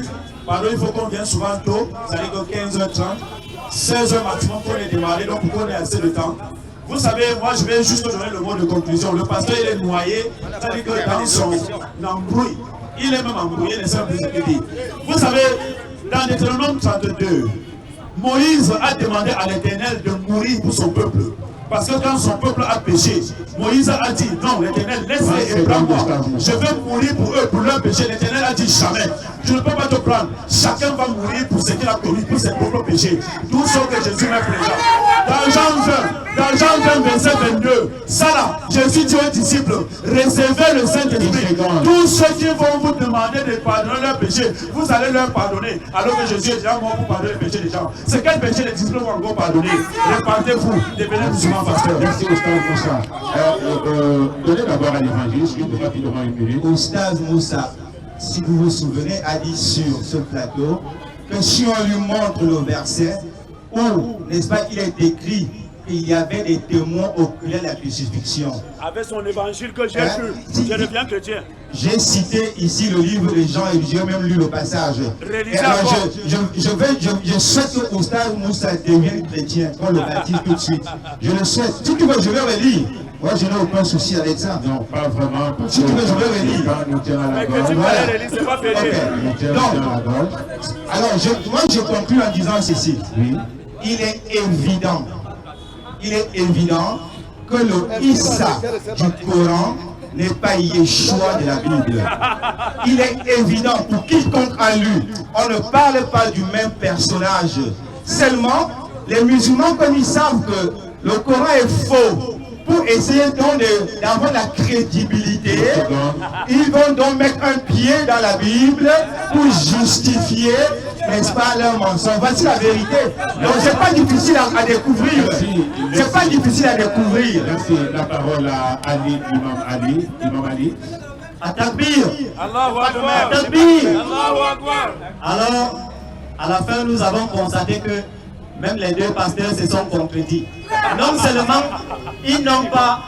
Pardon, il faut qu'on vienne souvent tôt, c'est-à-dire que 15h30, 16h maximum pour les démarrer, donc pour qu'on ait assez de temps. Vous savez, moi je vais juste donner le mot de conclusion. Le pasteur il est noyé, c'est-à-dire que dans son embrouille, il est même embrouillé, les sœurs dit. Vous savez, dans Deutéronome 32, Moïse a demandé à l'Éternel de mourir pour son peuple. Parce que quand son peuple a péché, Moïse a dit non, l'Éternel, laisse-les et prends-moi. Je vais mourir pour eux, pour leur péché. L'Éternel a dit jamais. Je ne peux pas te prendre. Chacun va mourir pour ce qu'il a commis, pour ses propres péchés. Tout ce que Jésus m'a présent. Dans Jean 20, verset 22, ça là, Jésus dit aux disciples, réservez le Saint-Esprit. Tous ceux qui vont vous demander de pardonner leurs péchés, vous allez leur pardonner. Alors que Jésus est déjà mort pour pardonner les péchés des gens. C'est quel péché les disciples vont encore pardonner? Répandez-vous, devenez musulmans, pasteur. Merci Oustaz Moussa. Donnez d'abord à l'évangile, rapidement une minute. Oustaz Moussa, si vous vous souvenez, a dit sur ce plateau que si on lui montre le verset où, n'est-ce pas, il est écrit qu'il y avait des témoins oculaires de la crucifixion. Avec son évangile que j'ai lu, je deviens chrétien. J'ai cité ici le livre de Jean et j'ai même lu le passage. Et alors je souhaite que Oustaz Moussa devienne chrétien, qu'on le baptise tout de suite. Je le souhaite. Si tu veux, je vais le lire. Moi, je n'ai aucun souci avec ça. Non, pas vraiment. Si tu veux, je vais le lire. Nous tient à la Mais gorge. que tu vas le lire, c'est pas péché. Alors, moi, je conclue en disant ceci. Oui. Il est évident que le Issa du Coran n'est pas Yeshua de la Bible. Il est évident pour quiconque a lu, on ne parle pas du même personnage. Seulement, les musulmans, comme ils savent que le Coran est faux, pour essayer donc d'avoir la crédibilité, ils vont donc mettre un pied dans la Bible pour justifier, n'est-ce pas, leur mensonge. Voici la vérité. Donc c'est pas difficile à découvrir. C'est pas difficile à découvrir. Merci. La parole à Ali, Imam Ali. Atakbir. Allahu Akbar. Atakbir. Allahu Akbar. Alors, à la fin, nous avons constaté que même les deux pasteurs se sont contredits. Non seulement ils n'ont pas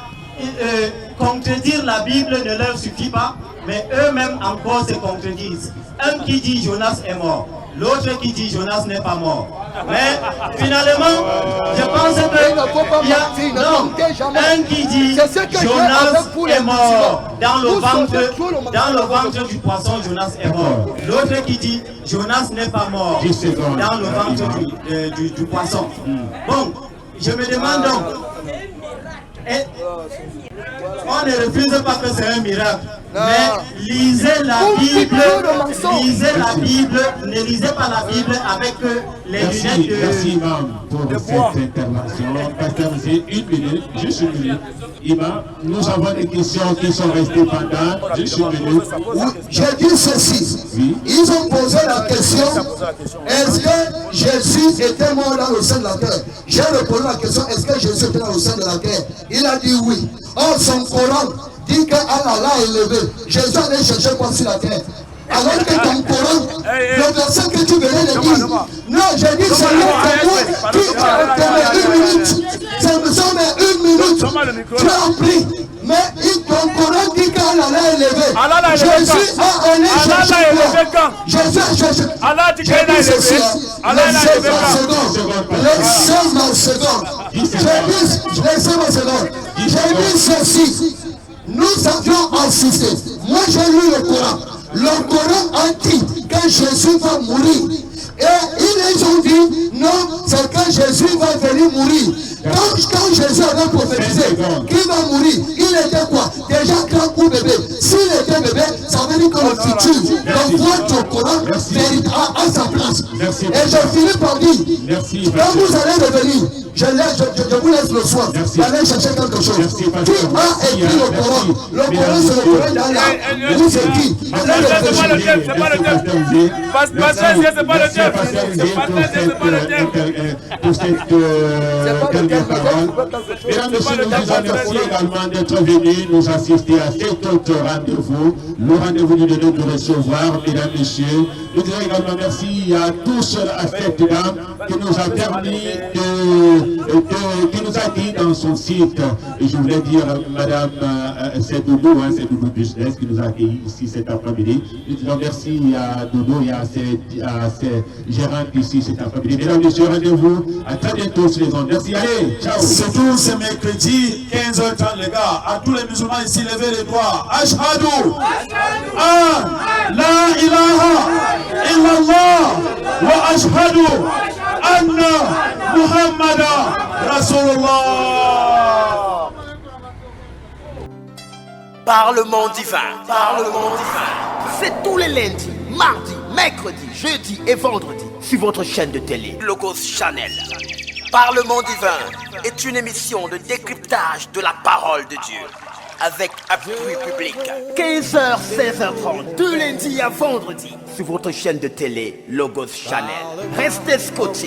contredire la Bible ne leur suffit pas, mais eux-mêmes encore se contredisent. Un qui dit Jonas est mort, l'autre qui dit Jonas n'est pas mort. Mais finalement, je pense qu'il y a un qui dit Jonas est mort dans le ventre du poisson, Jonas est mort. L'autre qui dit Jonas n'est pas mort dans le ventre du poisson. Bon, je me demande donc, on ne refuse pas que c'est un miracle, mais lisez la Bible, ne lisez pas la Bible avec les lunettes de... Merci Imam pour cette intervention. Pasteur, j'ai une minute, juste une minute. Imam, nous avons des questions qui sont restées pendant juste une minute. J'ai dit ceci. Oui. Ils ont posé la question, est-ce que Jésus était mort dans le sein de la terre? J'ai répondu à la question, est-ce que Jésus était dans le sein de la terre? Il a dit oui. Or, son Coran dit qu'Allah l'a élevé. Jésus allait chercher quoi sur la terre? Alors que ton Coran, le verset que tu venais de dire, non, j'ai dit seulement que moi, qui une minute, ça me semble une minute, tu as appris. Mais ton Coran dit qu'Allah l'a élevé. Jésus a allé chercher quoi? Jésus a cherché. Allah dit qu'il a élevé. Allah l'a élevé. Laissez-moi une seconde. Laissez-moi une seconde. J'ai dit ceci. Nous avions assisté. Moi, j'ai lu le Coran. Le Coran a dit que Jésus va mourir. Et ils ont dit, non, c'est que Jésus va venir mourir. Quand Jésus avait prophétisé qu'il va mourir, il était quoi? Déjà grand ou bébé. S'il était bébé, ça veut dire que le futur, donc votre Coran méritera à sa place. Et je finis par dire, quand vous allez revenir, je vous laisse le soin d'aller chercher quelque chose. Qui a écrit le Coran? Le Coran, c'est le Coran d'Allah. Vous c'est qui? C'est pas le thème, c'est pas le thème. Pasteur, c'est pas le thème. C'est pas le thème. Pour cette dernière parole. Mesdames et messieurs, nous vous remercions également d'être venus nous assister à cet autre rendez-vous. Le rendez-vous du donneur de recevoir, mesdames et messieurs. Nous disons également merci à tous, à cette dame qui nous a permis qui nous a dit dans son site, et je voulais dire madame, c'est Doudou Business qui nous a accueillis ici cet après-midi. Nous disons merci à Doudou et à ses gérantes ici cet après-midi. Mesdames et messieurs, rendez-vous à très bientôt sur les ondes. Merci, allez, ciao. C'est tout, c'est mercredi, 15h30 les gars. À tous les musulmans ici, levez les doigts. Ashhadu an la ilaha illallah wa ashhadu anna Muhammadan Rasulullah. Parlement divin. Parlement divin. C'est tous les lundis, mardis, mercredi, jeudi et vendredi sur votre chaîne de télé Logos Channel. Parlement divin est une émission de décryptage de la parole de Dieu avec appui public. 15h, 16h30, de lundi à vendredi sur votre chaîne de télé Logos Channel. Restez scotchés.